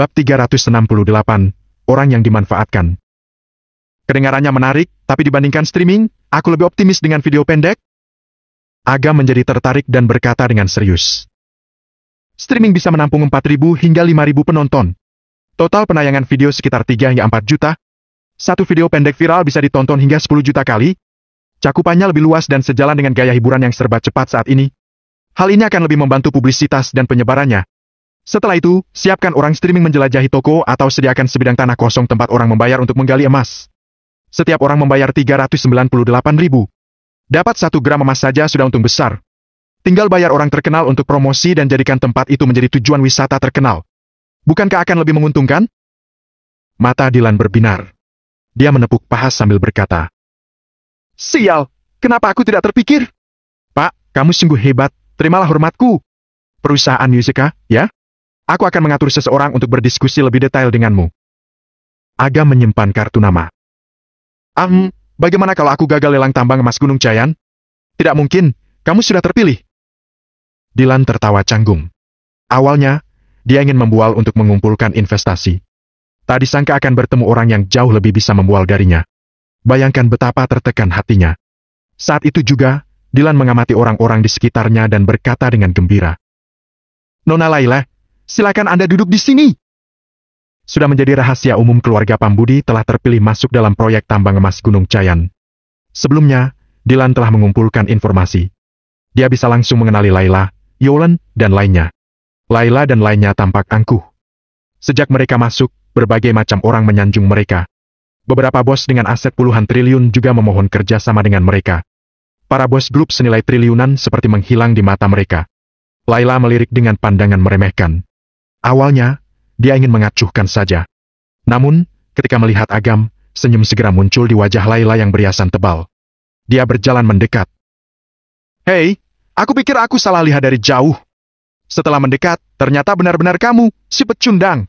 Bab 368, Orang yang dimanfaatkan. Kedengarannya menarik, tapi dibandingkan streaming, aku lebih optimis dengan video pendek. Agam menjadi tertarik dan berkata dengan serius. Streaming bisa menampung 4.000 hingga 5.000 penonton. Total penayangan video sekitar 3 hingga 4 juta. Satu video pendek viral bisa ditonton hingga 10 juta kali. Cakupannya lebih luas dan sejalan dengan gaya hiburan yang serba cepat saat ini. Hal ini akan lebih membantu publisitas dan penyebarannya. Setelah itu, siapkan orang streaming menjelajahi toko atau sediakan sebidang tanah kosong tempat orang membayar untuk menggali emas. Setiap orang membayar 398.000. Dapat 1 gram emas saja sudah untung besar. Tinggal bayar orang terkenal untuk promosi dan jadikan tempat itu menjadi tujuan wisata terkenal. Bukankah akan lebih menguntungkan? Mata Dylan berbinar. Dia menepuk paha sambil berkata, Sial, kenapa aku tidak terpikir? Pak, kamu sungguh hebat, terimalah hormatku. Perusahaan Yusika, ya? Aku akan mengatur seseorang untuk berdiskusi lebih detail denganmu. Agam menyimpan kartu nama. Bagaimana kalau aku gagal lelang tambang emas Gunung Cayan? Tidak mungkin, kamu sudah terpilih. Dylan tertawa canggung. Awalnya, dia ingin membual untuk mengumpulkan investasi. Tak disangka akan bertemu orang yang jauh lebih bisa membual darinya. Bayangkan betapa tertekan hatinya. Saat itu juga, Dylan mengamati orang-orang di sekitarnya dan berkata dengan gembira. Nona Laila, silakan Anda duduk di sini. Sudah menjadi rahasia umum keluarga Pambudi telah terpilih masuk dalam proyek tambang emas Gunung Cayan. Sebelumnya, Dylan telah mengumpulkan informasi. Dia bisa langsung mengenali Laila, Yolan, dan lainnya. Laila dan lainnya tampak angkuh. Sejak mereka masuk, berbagai macam orang menyanjung mereka. Beberapa bos dengan aset puluhan triliun juga memohon kerjasama dengan mereka. Para bos grup senilai triliunan seperti menghilang di mata mereka. Laila melirik dengan pandangan meremehkan. Awalnya, dia ingin mengacuhkan saja. Namun, ketika melihat Agam, senyum segera muncul di wajah Laila yang beriasan tebal. Dia berjalan mendekat. Hei, aku pikir aku salah lihat dari jauh. Setelah mendekat, ternyata benar-benar kamu, si pecundang.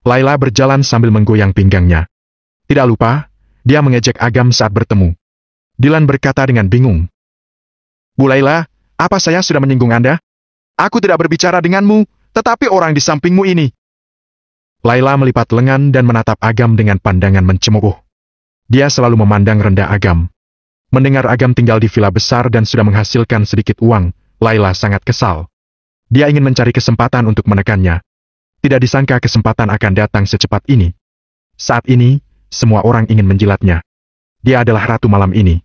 Laila berjalan sambil menggoyang pinggangnya. Tidak lupa, dia mengejek Agam saat bertemu. Dylan berkata dengan bingung. Bu Laila, apa saya sudah menyinggung Anda? Aku tidak berbicara denganmu, tetapi orang di sampingmu ini. Laila melipat lengan dan menatap Agam dengan pandangan mencemooh. Dia selalu memandang rendah Agam. Mendengar Agam tinggal di villa besar dan sudah menghasilkan sedikit uang, Laila sangat kesal. Dia ingin mencari kesempatan untuk menekannya. Tidak disangka kesempatan akan datang secepat ini. Saat ini, semua orang ingin menjilatnya. Dia adalah ratu malam ini.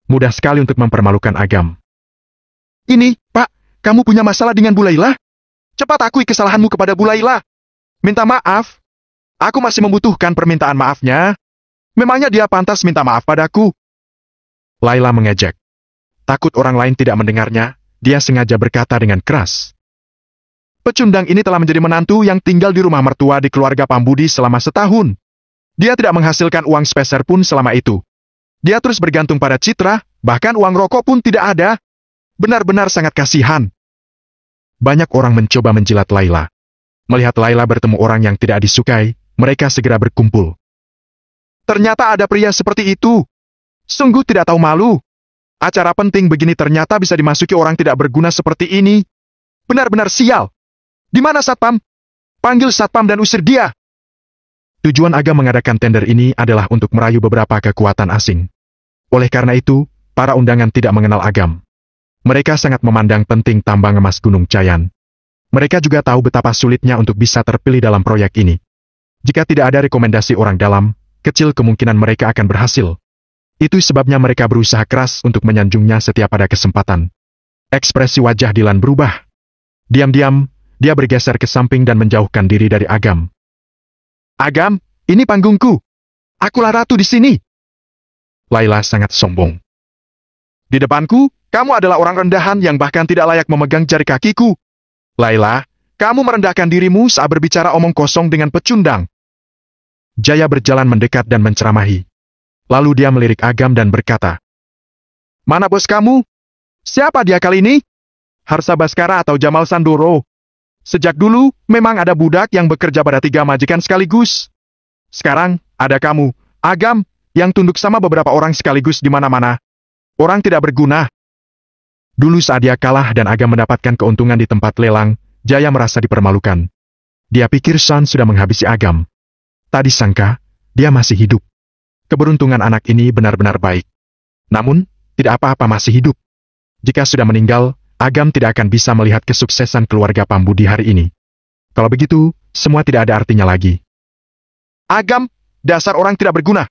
Mudah sekali untuk mempermalukan Agam. Ini, Pak, kamu punya masalah dengan Bu Laila? Cepat akui kesalahanmu kepada Bu Laila. Minta maaf. Aku masih membutuhkan permintaan maafnya. Memangnya dia pantas minta maaf padaku? Laila mengejek. Takut orang lain tidak mendengarnya, dia sengaja berkata dengan keras. Pecundang ini telah menjadi menantu yang tinggal di rumah mertua di keluarga Pambudi selama setahun. Dia tidak menghasilkan uang sepeser pun selama itu. Dia terus bergantung pada citra, bahkan uang rokok pun tidak ada. Benar-benar sangat kasihan. Banyak orang mencoba menjilat Laila. Melihat Laila bertemu orang yang tidak disukai, mereka segera berkumpul. Ternyata ada pria seperti itu. Sungguh tidak tahu malu. Acara penting begini ternyata bisa dimasuki orang tidak berguna seperti ini. Benar-benar sial. Di mana Satpam? Panggil Satpam dan usir dia. Tujuan Agam mengadakan tender ini adalah untuk merayu beberapa kekuatan asing. Oleh karena itu, para undangan tidak mengenal Agam. Mereka sangat memandang penting tambang emas Gunung Cayan. Mereka juga tahu betapa sulitnya untuk bisa terpilih dalam proyek ini. Jika tidak ada rekomendasi orang dalam, kecil kemungkinan mereka akan berhasil. Itu sebabnya mereka berusaha keras untuk menyanjungnya setiap ada kesempatan. Ekspresi wajah Dylan berubah. Diam-diam, dia bergeser ke samping dan menjauhkan diri dari Agam. Agam, ini panggungku. Akulah ratu di sini. Laila sangat sombong. Di depanku, kamu adalah orang rendahan yang bahkan tidak layak memegang jari kakiku. Laila, kamu merendahkan dirimu saat berbicara omong kosong dengan pecundang. Jaya berjalan mendekat dan menceramahi. Lalu dia melirik Agam dan berkata, Mana bos kamu? Siapa dia kali ini? Harsa Baskara atau Jamal Sandoro? Sejak dulu, memang ada budak yang bekerja pada 3 majikan sekaligus. Sekarang, ada kamu, Agam, yang tunduk sama beberapa orang sekaligus di mana-mana. Orang tidak berguna. Dulu saat dia kalah dan Agam mendapatkan keuntungan di tempat lelang, Jaya merasa dipermalukan. Dia pikir Shan sudah menghabisi Agam. Tadi sangka, dia masih hidup. Keberuntungan anak ini benar-benar baik. Namun, tidak apa-apa masih hidup. Jika sudah meninggal, Agam tidak akan bisa melihat kesuksesan keluarga Pambu di hari ini. Kalau begitu, semua tidak ada artinya lagi. Agam, dasar orang tidak berguna.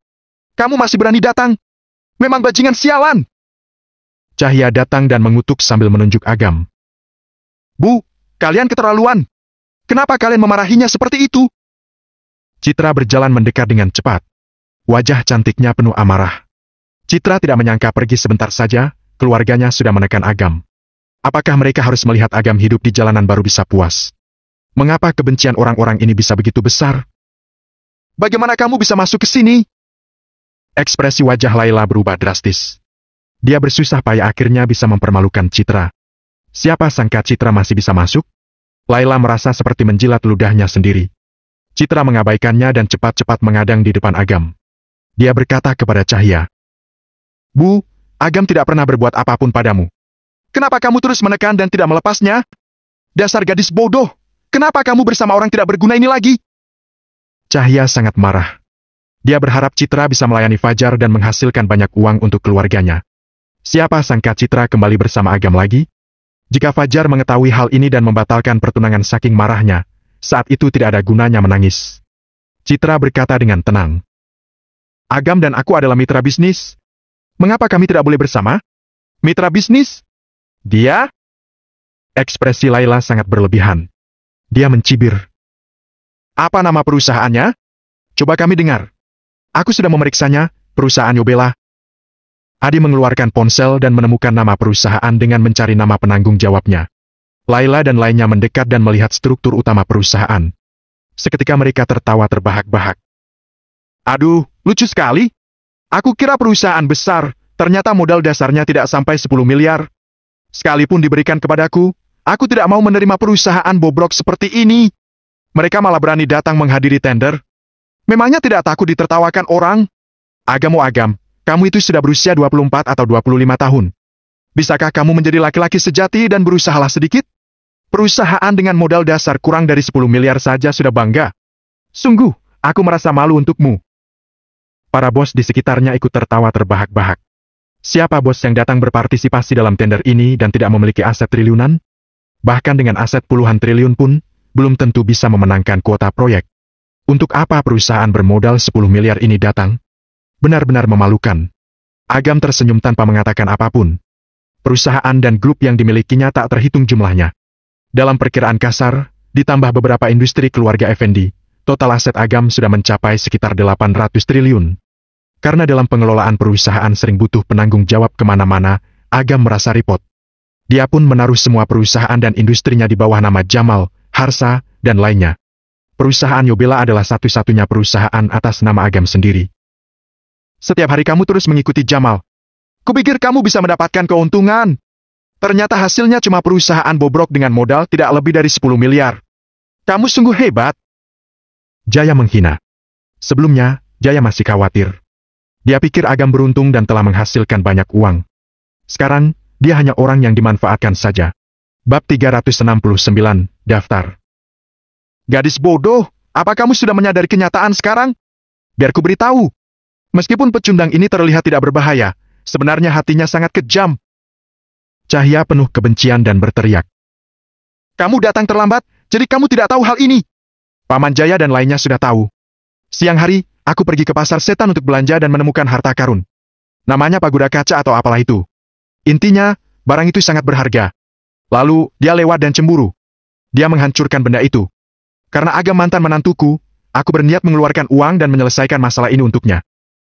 Kamu masih berani datang? Memang bajingan sialan. Cahya datang dan mengutuk sambil menunjuk Agam. Bu, kalian keterlaluan. Kenapa kalian memarahinya seperti itu? Citra berjalan mendekat dengan cepat. Wajah cantiknya penuh amarah. Citra tidak menyangka pergi sebentar saja, keluarganya sudah menekan Agam. Apakah mereka harus melihat Agam hidup di jalanan baru bisa puas? Mengapa kebencian orang-orang ini bisa begitu besar? Bagaimana kamu bisa masuk ke sini? Ekspresi wajah Laila berubah drastis. Dia bersusah payah akhirnya bisa mempermalukan Citra. Siapa sangka Citra masih bisa masuk? Laila merasa seperti menjilat ludahnya sendiri. Citra mengabaikannya dan cepat-cepat mengadang di depan Agam. Dia berkata kepada Cahya, Bu, Agam tidak pernah berbuat apapun padamu. Kenapa kamu terus menekan dan tidak melepasnya? Dasar gadis bodoh, kenapa kamu bersama orang tidak berguna ini lagi? Cahya sangat marah. Dia berharap Citra bisa melayani Fajar dan menghasilkan banyak uang untuk keluarganya. Siapa sangka Citra kembali bersama Agam lagi? Jika Fajar mengetahui hal ini dan membatalkan pertunangan saking marahnya, saat itu tidak ada gunanya menangis. Citra berkata dengan tenang, Agam dan aku adalah mitra bisnis. Mengapa kami tidak boleh bersama? Mitra bisnis? Dia? Ekspresi Laila sangat berlebihan. Dia mencibir. Apa nama perusahaannya? Coba kami dengar. Aku sudah memeriksanya, perusahaan Yobela. Adi mengeluarkan ponsel dan menemukan nama perusahaan dengan mencari nama penanggung jawabnya. Laila dan lainnya mendekat dan melihat struktur utama perusahaan. Seketika mereka tertawa terbahak-bahak. Aduh, lucu sekali. Aku kira perusahaan besar, ternyata modal dasarnya tidak sampai 10 miliar. Sekalipun diberikan kepadaku, aku tidak mau menerima perusahaan bobrok seperti ini. Mereka malah berani datang menghadiri tender. Memangnya tidak takut ditertawakan orang? Agam, kamu itu sudah berusia 24 atau 25 tahun. Bisakah kamu menjadi laki-laki sejati dan berusahalah sedikit? Perusahaan dengan modal dasar kurang dari 10 miliar saja sudah bangga. Sungguh, aku merasa malu untukmu. Para bos di sekitarnya ikut tertawa terbahak-bahak. Siapa bos yang datang berpartisipasi dalam tender ini dan tidak memiliki aset triliunan? Bahkan dengan aset puluhan triliun pun, belum tentu bisa memenangkan kuota proyek. Untuk apa perusahaan bermodal 10 miliar ini datang? Benar-benar memalukan. Agam tersenyum tanpa mengatakan apapun. Perusahaan dan grup yang dimilikinya tak terhitung jumlahnya. Dalam perkiraan kasar, ditambah beberapa industri keluarga Effendi, total aset Agam sudah mencapai sekitar 800 triliun. Karena dalam pengelolaan perusahaan sering butuh penanggung jawab kemana-mana, Agam merasa repot. Dia pun menaruh semua perusahaan dan industrinya di bawah nama Jamal, Harsa, dan lainnya. Perusahaan Yobela adalah satu-satunya perusahaan atas nama Agam sendiri. Setiap hari kamu terus mengikuti Jamal. Kupikir kamu bisa mendapatkan keuntungan. Ternyata hasilnya cuma perusahaan bobrok dengan modal tidak lebih dari 10 miliar. Kamu sungguh hebat. Jaya menghina. Sebelumnya, Jaya masih khawatir. Dia pikir Agam beruntung dan telah menghasilkan banyak uang. Sekarang, dia hanya orang yang dimanfaatkan saja. Bab 369, Daftar. Gadis bodoh, apa kamu sudah menyadari kenyataan sekarang? Biar ku beritahu. Meskipun pecundang ini terlihat tidak berbahaya, sebenarnya hatinya sangat kejam. Cahya penuh kebencian dan berteriak. Kamu datang terlambat, jadi kamu tidak tahu hal ini. Paman Jaya dan lainnya sudah tahu. Siang hari, aku pergi ke pasar setan untuk belanja dan menemukan harta karun. Namanya pagoda kaca atau apalah itu. Intinya, barang itu sangat berharga. Lalu, dia lewat dan cemburu. Dia menghancurkan benda itu. Karena Agam mantan menantuku, aku berniat mengeluarkan uang dan menyelesaikan masalah ini untuknya.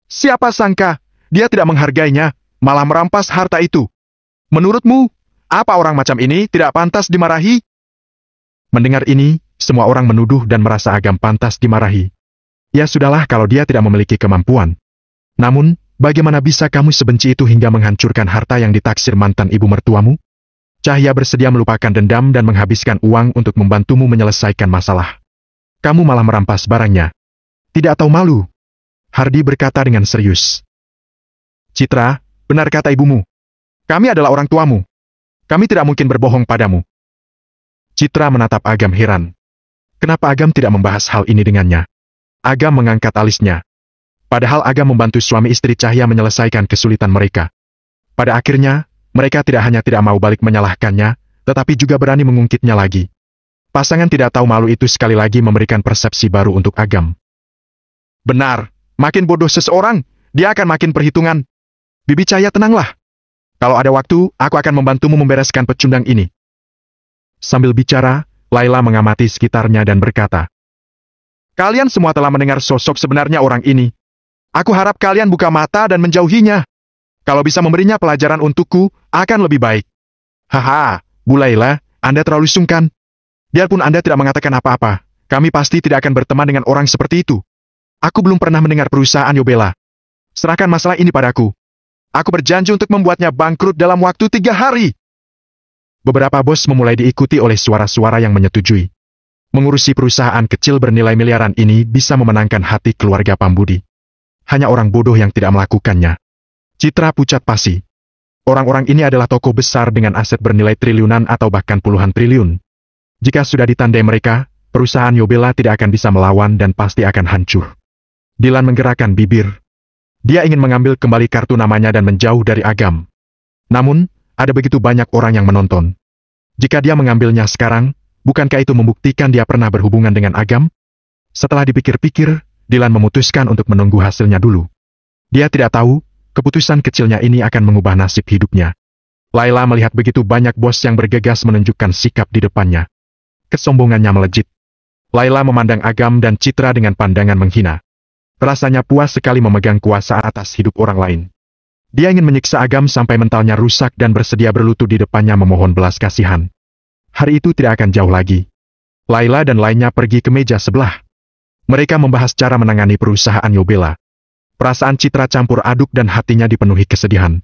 Siapa sangka, dia tidak menghargainya, malah merampas harta itu. Menurutmu, apa orang macam ini tidak pantas dimarahi? Mendengar ini, semua orang menuduh dan merasa Agam pantas dimarahi. Ya sudahlah kalau dia tidak memiliki kemampuan. Namun, bagaimana bisa kamu sebenci itu hingga menghancurkan harta yang ditaksir mantan ibu mertuamu? Cahya bersedia melupakan dendam dan menghabiskan uang untuk membantumu menyelesaikan masalah. Kamu malah merampas barangnya. Tidak tahu malu. Hardi berkata dengan serius. Citra, benar kata ibumu. Kami adalah orang tuamu. Kami tidak mungkin berbohong padamu. Citra menatap Agam heran. Kenapa Agam tidak membahas hal ini dengannya? Agam mengangkat alisnya. Padahal Agam membantu suami istri Cahya menyelesaikan kesulitan mereka. Pada akhirnya, mereka tidak hanya tidak mau balik menyalahkannya, tetapi juga berani mengungkitnya lagi. Pasangan tidak tahu malu itu sekali lagi memberikan persepsi baru untuk Agam. Benar, makin bodoh seseorang, dia akan makin perhitungan. Bibi Cahya, tenanglah. Kalau ada waktu, aku akan membantumu membereskan pecundang ini. Sambil bicara, Laila mengamati sekitarnya dan berkata, kalian semua telah mendengar sosok sebenarnya orang ini. Aku harap kalian buka mata dan menjauhinya. Kalau bisa memberinya pelajaran untukku, akan lebih baik. Haha, Bu Laila, Anda terlalu sungkan. Biarpun Anda tidak mengatakan apa-apa, kami pasti tidak akan berteman dengan orang seperti itu. Aku belum pernah mendengar perusahaan Yobela. Serahkan masalah ini padaku. Aku berjanji untuk membuatnya bangkrut dalam waktu 3 hari. Beberapa bos memulai diikuti oleh suara-suara yang menyetujui. Mengurusi perusahaan kecil bernilai miliaran ini bisa memenangkan hati keluarga Pambudi. Hanya orang bodoh yang tidak melakukannya. Citra pucat pasi. Orang-orang ini adalah tokoh besar dengan aset bernilai triliunan atau bahkan puluhan triliun. Jika sudah ditandai mereka, perusahaan Yobela tidak akan bisa melawan dan pasti akan hancur. Dilan menggerakkan bibir. Dia ingin mengambil kembali kartu namanya dan menjauh dari Agam. Namun, ada begitu banyak orang yang menonton. Jika dia mengambilnya sekarang, bukankah itu membuktikan dia pernah berhubungan dengan Agam? Setelah dipikir-pikir, Dilan memutuskan untuk menunggu hasilnya dulu. Dia tidak tahu, keputusan kecilnya ini akan mengubah nasib hidupnya. Laila melihat begitu banyak bos yang bergegas menunjukkan sikap di depannya. Kesombongannya melejit. Laila memandang Agam dan Citra dengan pandangan menghina. Rasanya puas sekali memegang kuasa atas hidup orang lain. Dia ingin menyiksa Agam sampai mentalnya rusak dan bersedia berlutut di depannya memohon belas kasihan. Hari itu tidak akan jauh lagi. Laila dan lainnya pergi ke meja sebelah. Mereka membahas cara menangani perusahaan Yobela. Perasaan Citra campur aduk dan hatinya dipenuhi kesedihan.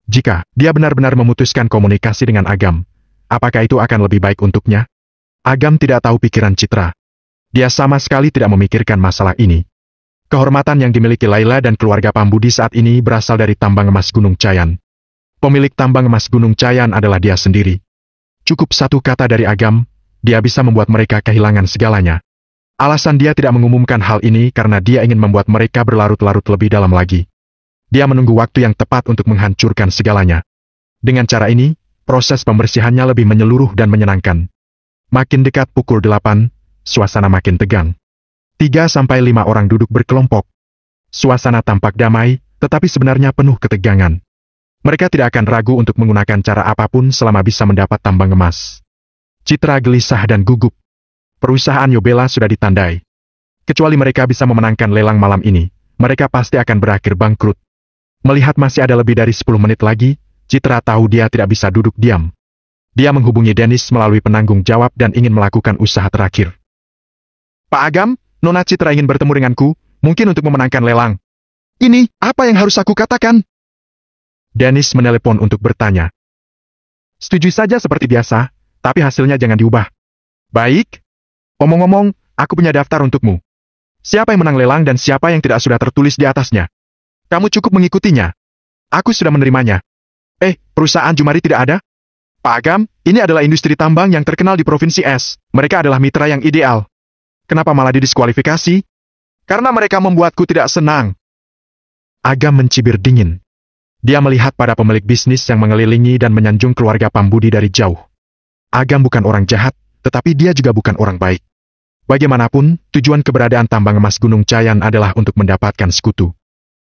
Jika dia benar-benar memutuskan komunikasi dengan Agam, apakah itu akan lebih baik untuknya? Agam tidak tahu pikiran Citra. Dia sama sekali tidak memikirkan masalah ini. Kehormatan yang dimiliki Laila dan keluarga Pambudi saat ini berasal dari tambang emas Gunung Cayan. Pemilik tambang emas Gunung Cayan adalah dia sendiri. Cukup satu kata dari Agam, dia bisa membuat mereka kehilangan segalanya. Alasan dia tidak mengumumkan hal ini karena dia ingin membuat mereka berlarut-larut lebih dalam lagi. Dia menunggu waktu yang tepat untuk menghancurkan segalanya. Dengan cara ini, proses pembersihannya lebih menyeluruh dan menyenangkan. Makin dekat pukul 8, suasana makin tegang. 3-5 orang duduk berkelompok. Suasana tampak damai, tetapi sebenarnya penuh ketegangan. Mereka tidak akan ragu untuk menggunakan cara apapun selama bisa mendapat tambang emas. Citra gelisah dan gugup. Perusahaan Yobela sudah ditandai. Kecuali mereka bisa memenangkan lelang malam ini, mereka pasti akan berakhir bangkrut. Melihat masih ada lebih dari 10 menit lagi, Citra tahu dia tidak bisa duduk diam. Dia menghubungi Dennis melalui penanggung jawab dan ingin melakukan usaha terakhir. Pak Agam, Nona Citra ingin bertemu denganku, mungkin untuk memenangkan lelang. Ini, apa yang harus aku katakan? Dennis menelepon untuk bertanya. Setuju saja seperti biasa, tapi hasilnya jangan diubah. Baik. Omong-omong, aku punya daftar untukmu. Siapa yang menang lelang dan siapa yang tidak sudah tertulis di atasnya. Kamu cukup mengikutinya. Aku sudah menerimanya. Perusahaan Jumari tidak ada? Pak Agam, ini adalah industri tambang yang terkenal di Provinsi S. Mereka adalah mitra yang ideal. Kenapa malah didiskualifikasi? Karena mereka membuatku tidak senang. Agam mencibir dingin. Dia melihat pada pemilik bisnis yang mengelilingi dan menyanjung keluarga Pambudi dari jauh. Agam bukan orang jahat, tetapi dia juga bukan orang baik. Bagaimanapun, tujuan keberadaan tambang emas Gunung Cayan adalah untuk mendapatkan sekutu.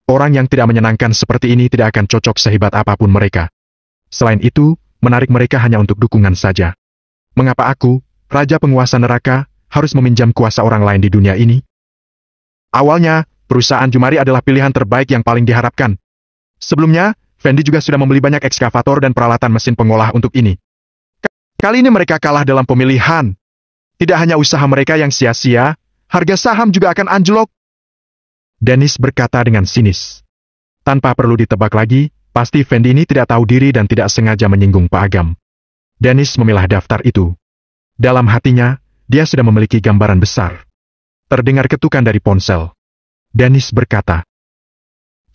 Orang yang tidak menyenangkan seperti ini tidak akan cocok sehebat apapun mereka. Selain itu, menarik mereka hanya untuk dukungan saja. Mengapa aku, Raja Penguasa Neraka, harus meminjam kuasa orang lain di dunia ini? Awalnya, perusahaan Jumari adalah pilihan terbaik yang paling diharapkan. Sebelumnya, Fendi juga sudah membeli banyak ekskavator dan peralatan mesin pengolah untuk ini. Kali ini mereka kalah dalam pemilihan. Tidak hanya usaha mereka yang sia-sia, harga saham juga akan anjlok. Dennis berkata dengan sinis. Tanpa perlu ditebak lagi, pasti Fendi ini tidak tahu diri dan tidak sengaja menyinggung Pak Agam. Dennis memilah daftar itu. Dalam hatinya, dia sudah memiliki gambaran besar. Terdengar ketukan dari ponsel. Dennis berkata,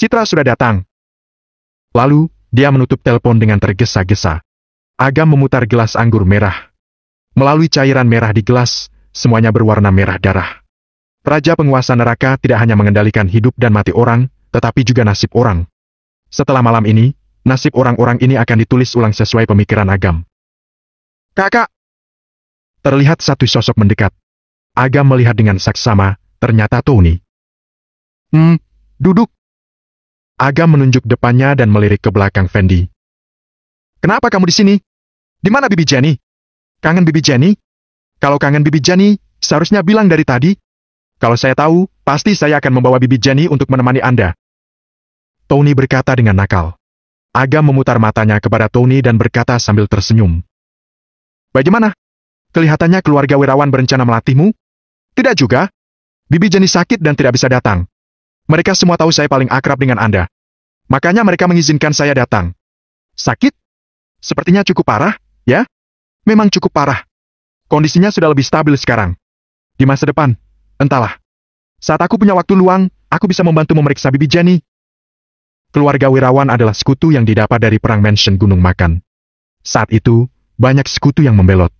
Citra sudah datang. Lalu, dia menutup telepon dengan tergesa-gesa. Agam memutar gelas anggur merah. Melalui cairan merah di gelas, semuanya berwarna merah darah. Raja penguasa neraka tidak hanya mengendalikan hidup dan mati orang, tetapi juga nasib orang. Setelah malam ini, nasib orang-orang ini akan ditulis ulang sesuai pemikiran Agam. Kakak! Terlihat satu sosok mendekat. Agam melihat dengan saksama, ternyata Tony. Duduk. Agam menunjuk depannya dan melirik ke belakang Fendi. Kenapa kamu di sini? Di mana Bibi Jenny? Kangen Bibi Jenny? Kalau kangen Bibi Jenny, seharusnya bilang dari tadi. Kalau saya tahu, pasti saya akan membawa Bibi Jenny untuk menemani Anda. Tony berkata dengan nakal. Agam memutar matanya kepada Tony dan berkata sambil tersenyum. Bagaimana? Kelihatannya keluarga Wirawan berencana melatihmu? Tidak juga. Bibi Jenny sakit dan tidak bisa datang. Mereka semua tahu saya paling akrab dengan Anda. Makanya mereka mengizinkan saya datang. Sakit? Sepertinya cukup parah, ya? Memang cukup parah. Kondisinya sudah lebih stabil sekarang. Di masa depan, entahlah. Saat aku punya waktu luang, aku bisa membantu memeriksa Bibi Jenny. Keluarga Wirawan adalah sekutu yang didapat dari perang Mansion Gunung Makan. Saat itu, banyak sekutu yang membelot.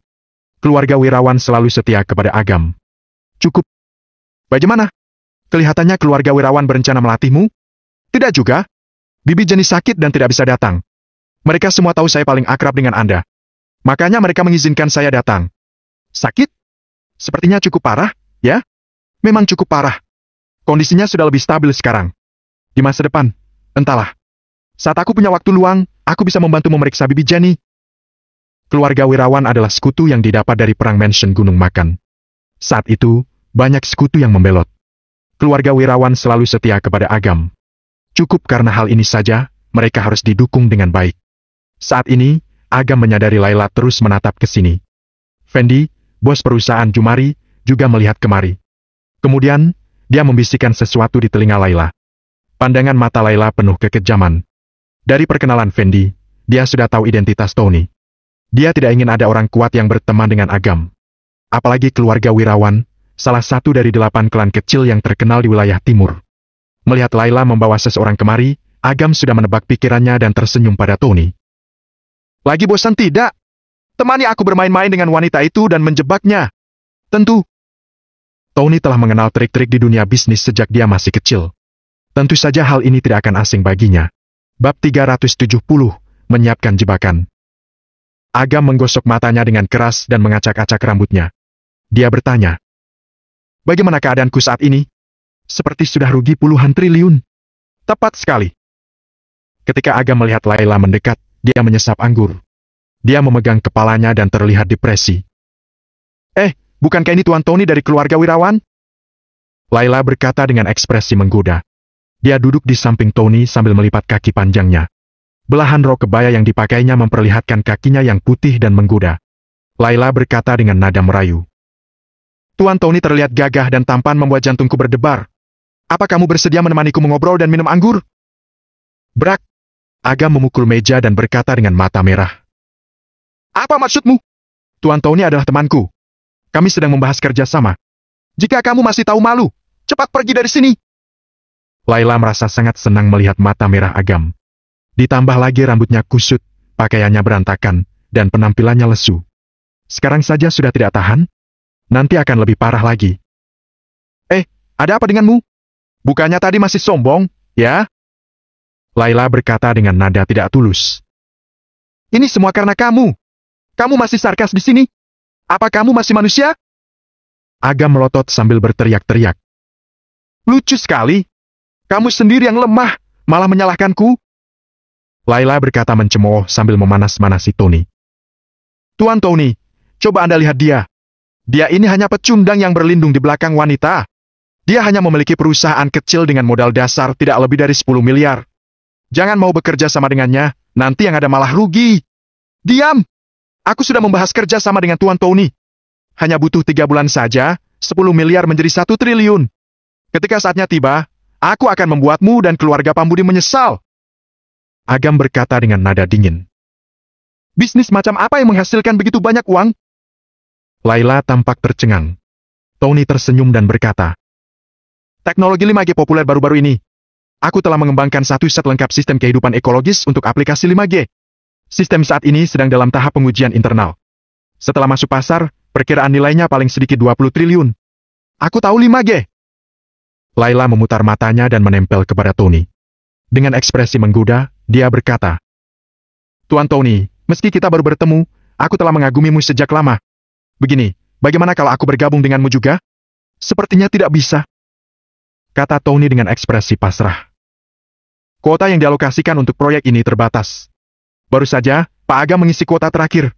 Keluarga Wirawan selalu setia kepada Agam. Cukup. Bagaimana? Kelihatannya keluarga Wirawan berencana melatihmu? Tidak juga. Bibi Jenny sakit dan tidak bisa datang. Mereka semua tahu saya paling akrab dengan Anda. Makanya mereka mengizinkan saya datang. Sakit? Sepertinya cukup parah, ya? Memang cukup parah. Kondisinya sudah lebih stabil sekarang. Di masa depan, entahlah. Saat aku punya waktu luang, aku bisa membantu memeriksa Bibi Jenny. Keluarga Wirawan adalah sekutu yang didapat dari perang Mansion Gunung Makan. Saat itu, banyak sekutu yang membelot. Keluarga Wirawan selalu setia kepada Agam. Cukup karena hal ini saja, mereka harus didukung dengan baik. Saat ini, Agam menyadari Laila terus menatap ke sini. Fendi, bos perusahaan Jumari, juga melihat kemari. Kemudian, dia membisikkan sesuatu di telinga Laila. Pandangan mata Laila penuh kekejaman. Dari perkenalan Fendi, dia sudah tahu identitas Tony. Dia tidak ingin ada orang kuat yang berteman dengan Agam. Apalagi keluarga Wirawan, salah satu dari 8 klan kecil yang terkenal di wilayah timur. Melihat Laila membawa seseorang kemari, Agam sudah menebak pikirannya dan tersenyum pada Tony. Lagi bosan tidak? Temani aku bermain-main dengan wanita itu dan menjebaknya. Tentu. Tony telah mengenal trik-trik di dunia bisnis sejak dia masih kecil. Tentu saja hal ini tidak akan asing baginya. Bab 370, menyiapkan jebakan. Agam menggosok matanya dengan keras dan mengacak-acak rambutnya. Dia bertanya, bagaimana keadaanku saat ini? Seperti sudah rugi puluhan triliun. Tepat sekali. Ketika Agam melihat Laila mendekat, dia menyesap anggur. Dia memegang kepalanya dan terlihat depresi. Bukankah ini Tuan Tony dari keluarga Wirawan? Laila berkata dengan ekspresi menggoda. Dia duduk di samping Tony sambil melipat kaki panjangnya. Belahan rok kebaya yang dipakainya memperlihatkan kakinya yang putih dan menggoda. Laila berkata dengan nada merayu. Tuan Tony terlihat gagah dan tampan membuat jantungku berdebar. Apa kamu bersedia menemaniku mengobrol dan minum anggur? Brak! Agam memukul meja dan berkata dengan mata merah. Apa maksudmu? Tuan Tony adalah temanku. Kami sedang membahas kerjasama. Jika kamu masih tahu malu, cepat pergi dari sini. Laila merasa sangat senang melihat mata merah Agam. Ditambah lagi rambutnya kusut, pakaiannya berantakan, dan penampilannya lesu. Sekarang saja sudah tidak tahan? Nanti akan lebih parah lagi. Ada apa denganmu? Bukannya tadi masih sombong, ya? Laila berkata dengan nada tidak tulus. Ini semua karena kamu. Kamu masih sarkas di sini? Apa kamu masih manusia? Agam melotot sambil berteriak-teriak. Lucu sekali. Kamu sendiri yang lemah, malah menyalahkanku. Laila berkata mencemooh sambil memanas-manasi Tony. Tuan Tony, coba Anda lihat dia. Dia ini hanya pecundang yang berlindung di belakang wanita. Dia hanya memiliki perusahaan kecil dengan modal dasar tidak lebih dari 10 miliar. Jangan mau bekerja sama dengannya, nanti yang ada malah rugi. Diam! Aku sudah membahas kerja sama dengan Tuan Tony. Hanya butuh 3 bulan saja, 10 miliar menjadi 1 triliun. Ketika saatnya tiba, aku akan membuatmu dan keluarga Pambudi menyesal. Agam berkata dengan nada dingin. Bisnis macam apa yang menghasilkan begitu banyak uang? Laila tampak tercengang. Tony tersenyum dan berkata, teknologi 5G populer baru-baru ini. Aku telah mengembangkan satu set lengkap sistem kehidupan ekologis untuk aplikasi 5G. Sistem saat ini sedang dalam tahap pengujian internal. Setelah masuk pasar, Perkiraan nilainya paling sedikit 20 triliun. Aku tahu 5G. Layla memutar matanya dan menempel kepada Tony. Dengan ekspresi menggoda, dia berkata, Tuan Tony, meski kita baru bertemu, aku telah mengagumimu sejak lama. Begini, bagaimana kalau aku bergabung denganmu juga? Sepertinya tidak bisa, kata Tony dengan ekspresi pasrah. Kuota yang dialokasikan untuk proyek ini terbatas. Baru saja, Pak Agam mengisi kuota terakhir.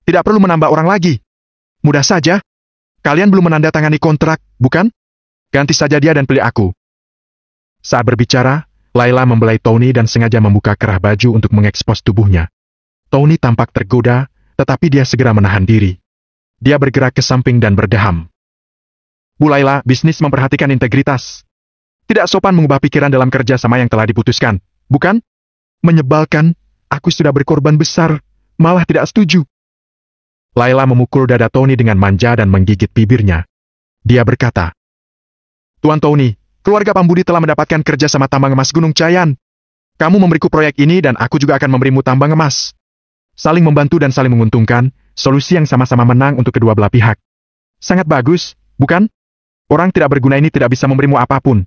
Tidak perlu menambah orang lagi. Mudah saja. Kalian belum menandatangani kontrak, bukan? Ganti saja dia dan pilih aku. Saat berbicara, Layla membelai Tony dan sengaja membuka kerah baju untuk mengekspos tubuhnya. Tony tampak tergoda, tetapi dia segera menahan diri. Dia bergerak ke samping dan berdeham. Bu Layla, bisnis memperhatikan integritas. Tidak sopan mengubah pikiran dalam kerja sama yang telah diputuskan, bukan? Menyebalkan, aku sudah berkorban besar, malah tidak setuju. Layla memukul dada Tony dengan manja dan menggigit bibirnya. Dia berkata, Tuan Tony, keluarga Pambudi telah mendapatkan kerja sama tambang emas Gunung Cayan. Kamu memberiku proyek ini dan aku juga akan memberimu tambang emas. Saling membantu dan saling menguntungkan, solusi yang sama-sama menang untuk kedua belah pihak. Sangat bagus, bukan? Orang tidak berguna ini tidak bisa memberimu apapun.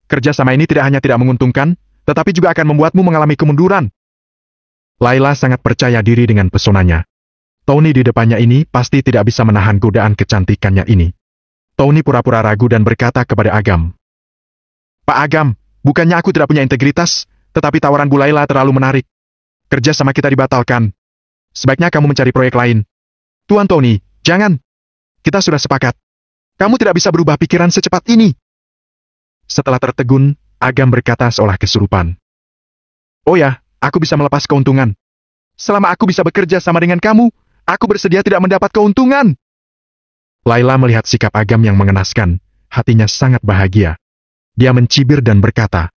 Kerja sama ini tidak hanya tidak menguntungkan, tetapi juga akan membuatmu mengalami kemunduran. Layla sangat percaya diri dengan pesonanya. Tony di depannya ini pasti tidak bisa menahan godaan kecantikannya ini. Tony pura-pura ragu dan berkata kepada Agam. Pak Agam, bukannya aku tidak punya integritas, tetapi tawaran Bu Layla terlalu menarik. Kerja sama kita dibatalkan. Sebaiknya kamu mencari proyek lain. Tuan Tony, jangan. Kita sudah sepakat. Kamu tidak bisa berubah pikiran secepat ini. Setelah tertegun, Agam berkata seolah kesurupan. Oh ya, aku bisa melepas keuntungan. Selama aku bisa bekerja sama dengan kamu, aku bersedia tidak mendapat keuntungan. Layla melihat sikap Agam yang mengenaskan, hatinya sangat bahagia. Dia mencibir dan berkata,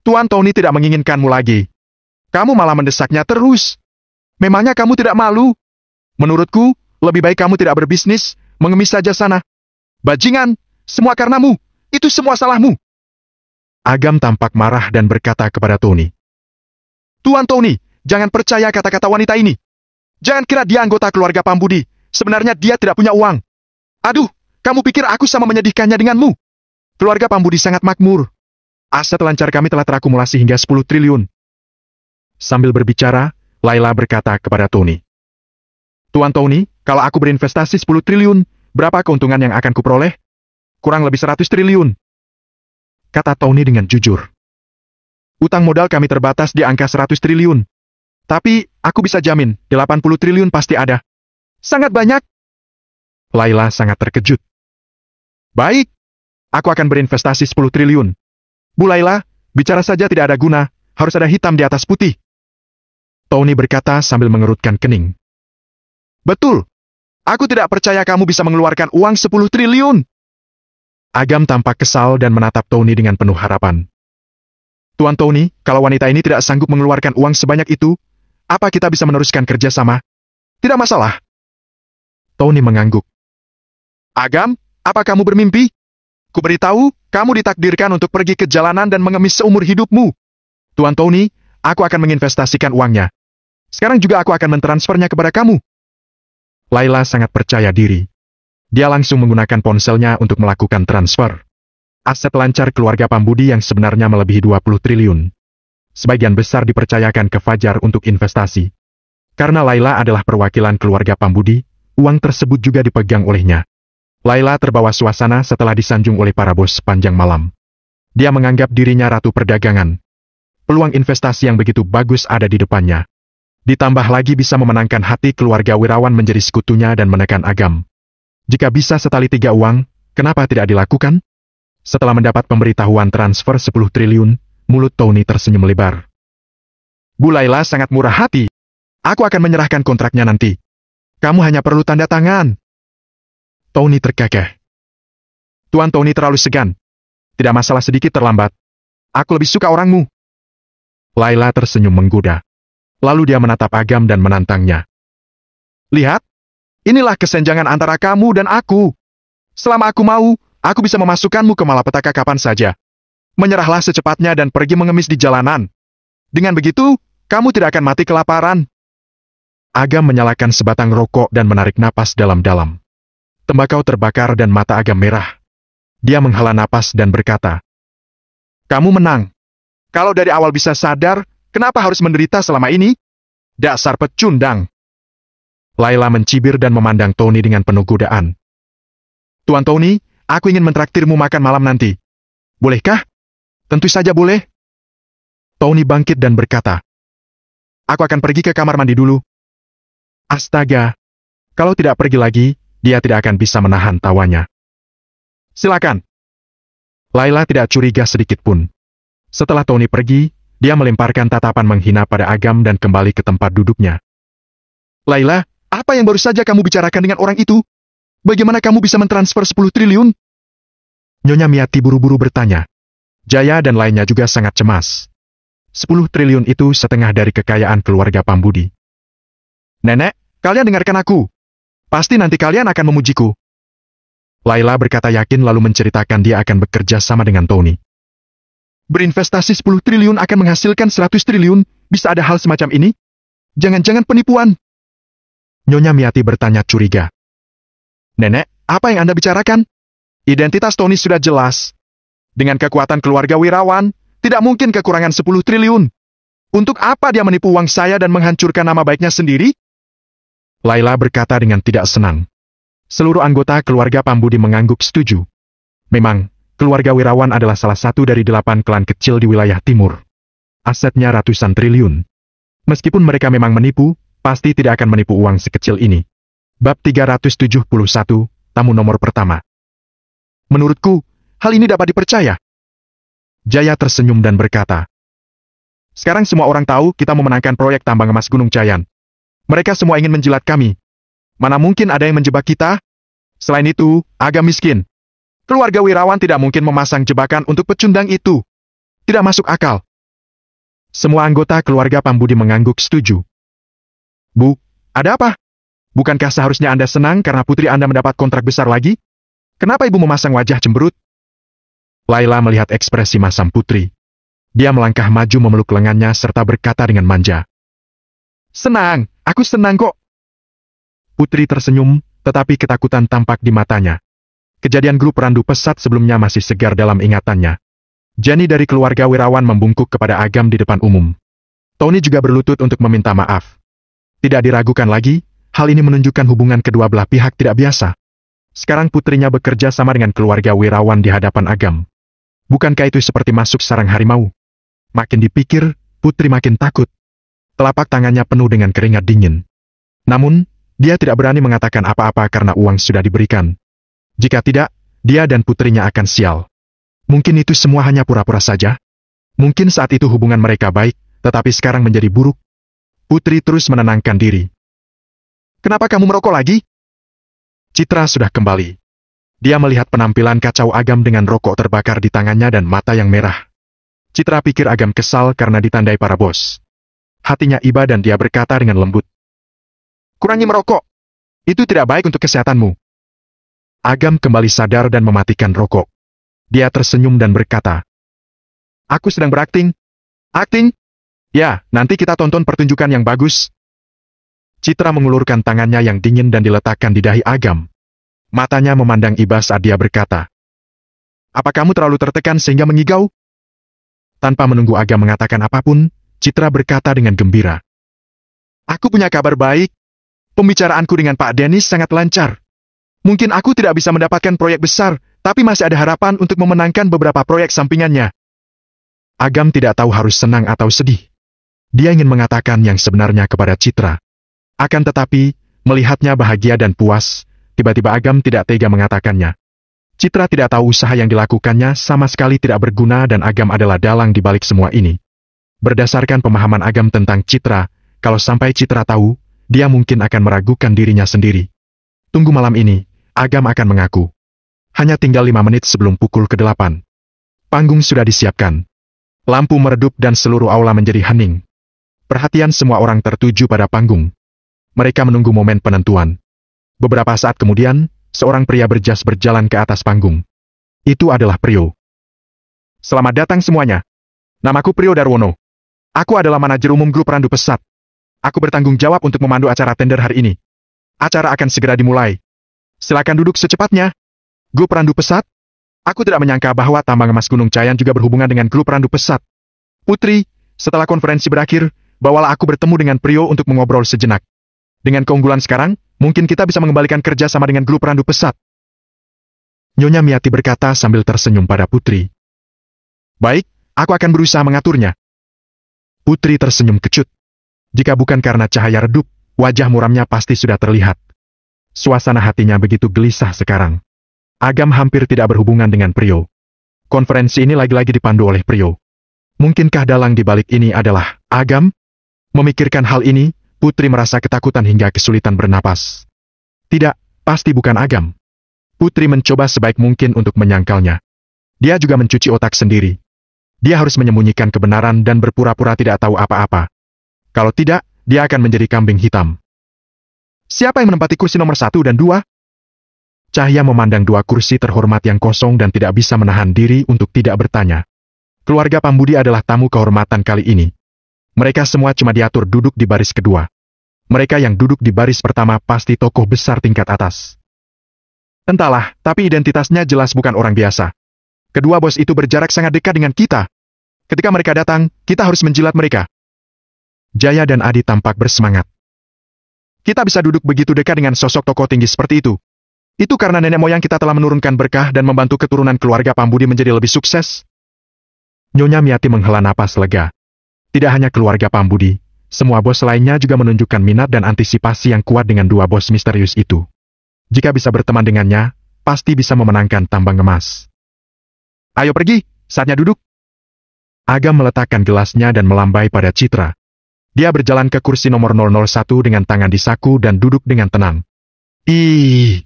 Tuan Tony tidak menginginkanmu lagi. Kamu malah mendesaknya terus. Memangnya kamu tidak malu? Menurutku, lebih baik kamu tidak berbisnis, mengemis saja sana. Bajingan, semua karenamu. Itu semua salahmu. Agam tampak marah dan berkata kepada Tony. Tuan Tony, jangan percaya kata-kata wanita ini. Jangan kira dia anggota keluarga Pambudi. Sebenarnya dia tidak punya uang. Aduh, kamu pikir aku sama menyedihkannya denganmu? Keluarga Pambudi sangat makmur. Aset lancar kami telah terakumulasi hingga 10 triliun. Sambil berbicara, Layla berkata kepada Tony. Tuan Tony, kalau aku berinvestasi 10 triliun, berapa keuntungan yang akan kuperoleh? Kurang lebih 100 triliun. Kata Tony dengan jujur. Utang modal kami terbatas di angka 100 triliun. Tapi, aku bisa jamin, 80 triliun pasti ada. Sangat banyak. Layla sangat terkejut. Baik, aku akan berinvestasi 10 triliun. Bu Layla, bicara saja tidak ada guna, harus ada hitam di atas putih. Tony berkata sambil mengerutkan kening. Betul. Aku tidak percaya kamu bisa mengeluarkan uang 10 triliun. Agam tampak kesal dan menatap Tony dengan penuh harapan. Tuan Tony, kalau wanita ini tidak sanggup mengeluarkan uang sebanyak itu, apa kita bisa meneruskan kerjasama? Tidak masalah. Tony mengangguk. Agam, apa kamu bermimpi? Kuberitahu, kamu ditakdirkan untuk pergi ke jalanan dan mengemis seumur hidupmu. Tuan Tony, aku akan menginvestasikan uangnya. Sekarang juga aku akan mentransfernya kepada kamu. Layla sangat percaya diri. Dia langsung menggunakan ponselnya untuk melakukan transfer. Aset lancar keluarga Pambudi yang sebenarnya melebihi 20 triliun. Sebagian besar dipercayakan ke Fajar untuk investasi. Karena Layla adalah perwakilan keluarga Pambudi, uang tersebut juga dipegang olehnya. Layla terbawa suasana setelah disanjung oleh para bos sepanjang malam. Dia menganggap dirinya ratu perdagangan. Peluang investasi yang begitu bagus ada di depannya. Ditambah lagi bisa memenangkan hati keluarga Wirawan menjadi sekutunya dan menekan Agam. Jika bisa setali 3 uang, kenapa tidak dilakukan? Setelah mendapat pemberitahuan transfer 10 triliun, mulut Tony tersenyum lebar. Bu Layla sangat murah hati. Aku akan menyerahkan kontraknya nanti. Kamu hanya perlu tanda tangan. Tony terkekeh. Tuan Tony terlalu segan. Tidak masalah sedikit terlambat. Aku lebih suka orangmu. Layla tersenyum menggoda. Lalu dia menatap Agam dan menantangnya. Lihat. Inilah kesenjangan antara kamu dan aku. Selama aku mau, aku bisa memasukkanmu ke malapetaka kapan saja. Menyerahlah secepatnya dan pergi mengemis di jalanan. Dengan begitu, kamu tidak akan mati kelaparan. Agam menyalakan sebatang rokok dan menarik napas dalam-dalam. Tembakau terbakar dan mata Agam merah. Dia menghela napas dan berkata, "Kamu menang. Kalau dari awal bisa sadar, kenapa harus menderita selama ini? Dasar pecundang." Layla mencibir dan memandang Tony dengan penuh godaan. "Tuan Tony, aku ingin mentraktirmu makan malam nanti. Bolehkah?" "Tentu saja boleh." Tony bangkit dan berkata, "Aku akan pergi ke kamar mandi dulu." Astaga, kalau tidak pergi lagi, dia tidak akan bisa menahan tawanya. "Silakan." Layla tidak curiga sedikit pun. Setelah Tony pergi, dia melemparkan tatapan menghina pada Agam dan kembali ke tempat duduknya. "Layla, apa yang baru saja kamu bicarakan dengan orang itu? Bagaimana kamu bisa mentransfer 10 triliun? Nyonya Miati buru-buru bertanya. Jaya dan lainnya juga sangat cemas. 10 triliun itu setengah dari kekayaan keluarga Pambudi. "Nenek, kalian dengarkan aku. Pasti nanti kalian akan memujiku." Layla berkata yakin lalu menceritakan dia akan bekerja sama dengan Tony. "Berinvestasi 10 triliun akan menghasilkan 100 triliun, bisa ada hal semacam ini? Jangan-jangan penipuan?" Nyonya Miati bertanya curiga. "Nenek, apa yang Anda bicarakan? Identitas Tony sudah jelas. Dengan kekuatan keluarga Wirawan, tidak mungkin kekurangan 10 triliun. Untuk apa dia menipu uang saya dan menghancurkan nama baiknya sendiri?" Layla berkata dengan tidak senang. Seluruh anggota keluarga Pambudi mengangguk setuju. Memang, keluarga Wirawan adalah salah satu dari 8 klan kecil di wilayah timur. Asetnya ratusan triliun. Meskipun mereka memang menipu, pasti tidak akan menipu uang sekecil ini. Bab 371, tamu nomor pertama. "Menurutku, hal ini dapat dipercaya." Jaya tersenyum dan berkata, "Sekarang semua orang tahu kita memenangkan proyek tambang emas Gunung Cayan. Mereka semua ingin menjilat kami. Mana mungkin ada yang menjebak kita? Selain itu, agak miskin. Keluarga Wirawan tidak mungkin memasang jebakan untuk pecundang itu. Tidak masuk akal." Semua anggota keluarga Pambudi mengangguk setuju. "Bu, ada apa? Bukankah seharusnya Anda senang karena putri Anda mendapat kontrak besar lagi? Kenapa Ibu memasang wajah cemberut?" Layla melihat ekspresi masam putri. Dia melangkah maju memeluk lengannya serta berkata dengan manja, "Senang, aku senang kok." Putri tersenyum, tetapi ketakutan tampak di matanya. Kejadian grup Randu Pesat sebelumnya masih segar dalam ingatannya. Jenny dari keluarga Wirawan membungkuk kepada Agam di depan umum. Tony juga berlutut untuk meminta maaf. Tidak diragukan lagi, hal ini menunjukkan hubungan kedua belah pihak tidak biasa. Sekarang putrinya bekerja sama dengan keluarga Wirawan di hadapan Agam. Bukankah itu seperti masuk sarang harimau? Makin dipikir, putri makin takut. Telapak tangannya penuh dengan keringat dingin. Namun, dia tidak berani mengatakan apa-apa karena uang sudah diberikan. Jika tidak, dia dan putrinya akan sial. Mungkin itu semua hanya pura-pura saja. Mungkin saat itu hubungan mereka baik, tetapi sekarang menjadi buruk. Putri terus menenangkan diri. "Kenapa kamu merokok lagi?" Citra sudah kembali. Dia melihat penampilan kacau Agam dengan rokok terbakar di tangannya dan mata yang merah. Citra pikir Agam kesal karena ditandai para bos. Hatinya iba dan dia berkata dengan lembut, "Kurangi merokok. Itu tidak baik untuk kesehatanmu." Agam kembali sadar dan mematikan rokok. Dia tersenyum dan berkata, "Aku sedang berakting." "Akting? Ya, nanti kita tonton pertunjukan yang bagus." Citra mengulurkan tangannya yang dingin dan diletakkan di dahi Agam. Matanya memandang iba saat dia berkata, "Apa kamu terlalu tertekan sehingga mengigau?" Tanpa menunggu Agam mengatakan apapun, Citra berkata dengan gembira, "Aku punya kabar baik. Pembicaraanku dengan Pak Dennis sangat lancar. Mungkin aku tidak bisa mendapatkan proyek besar, tapi masih ada harapan untuk memenangkan beberapa proyek sampingannya." Agam tidak tahu harus senang atau sedih. Dia ingin mengatakan yang sebenarnya kepada Citra. Akan tetapi, melihatnya bahagia dan puas, tiba-tiba Agam tidak tega mengatakannya. Citra tidak tahu usaha yang dilakukannya sama sekali tidak berguna dan Agam adalah dalang di balik semua ini. Berdasarkan pemahaman Agam tentang Citra, kalau sampai Citra tahu, dia mungkin akan meragukan dirinya sendiri. Tunggu malam ini, Agam akan mengaku. Hanya tinggal 5 menit sebelum pukul ke-8. Panggung sudah disiapkan. Lampu meredup dan seluruh aula menjadi hening. Perhatian semua orang tertuju pada panggung. Mereka menunggu momen penentuan. Beberapa saat kemudian, seorang pria berjas berjalan ke atas panggung. Itu adalah Prio. "Selamat datang semuanya. Namaku Prio Darwono. Aku adalah manajer umum grup Randu Pesat. Aku bertanggung jawab untuk memandu acara tender hari ini. Acara akan segera dimulai. Silakan duduk secepatnya. Grup Randu Pesat? Aku tidak menyangka bahwa tambang emas Gunung Cayan juga berhubungan dengan grup Randu Pesat. Putri, setelah konferensi berakhir, bawalah aku bertemu dengan Prio untuk mengobrol sejenak. Dengan keunggulan sekarang, mungkin kita bisa mengembalikan kerja sama dengan grup Randu Pesat. Nyonya Miati berkata sambil tersenyum pada Putri. Baik, aku akan berusaha mengaturnya. Putri tersenyum kecut. Jika bukan karena cahaya redup, wajah muramnya pasti sudah terlihat. Suasana hatinya begitu gelisah sekarang. Agam hampir tidak berhubungan dengan Prio. Konferensi ini lagi-lagi dipandu oleh Prio. Mungkinkah dalang di balik ini adalah Agam? Memikirkan hal ini, Putri merasa ketakutan hingga kesulitan bernapas. Tidak, pasti bukan Agam. Putri mencoba sebaik mungkin untuk menyangkalnya. Dia juga mencuci otak sendiri. Dia harus menyembunyikan kebenaran dan berpura-pura tidak tahu apa-apa. Kalau tidak, dia akan menjadi kambing hitam. Siapa yang menempati kursi nomor 1 dan 2? Cahya memandang dua kursi terhormat yang kosong dan tidak bisa menahan diri untuk tidak bertanya. Keluarga Pambudi adalah tamu kehormatan kali ini. Mereka semua cuma diatur duduk di baris kedua. Mereka yang duduk di baris pertama pasti tokoh besar tingkat atas. Entahlah, tapi identitasnya jelas bukan orang biasa. Kedua bos itu berjarak sangat dekat dengan kita. Ketika mereka datang, kita harus menjilat mereka. Jaya dan Adi tampak bersemangat. Kita bisa duduk begitu dekat dengan sosok tokoh tinggi seperti itu. Itu karena nenek moyang kita telah menurunkan berkah dan membantu keturunan keluarga Pambudi menjadi lebih sukses. Nyonya Miati menghela napas lega. Tidak hanya keluarga Pambudi, semua bos lainnya juga menunjukkan minat dan antisipasi yang kuat dengan dua bos misterius itu. Jika bisa berteman dengannya, pasti bisa memenangkan tambang emas. Ayo pergi, saatnya duduk. Agam meletakkan gelasnya dan melambai pada Citra. Dia berjalan ke kursi nomor 001 dengan tangan di saku dan duduk dengan tenang. Ih!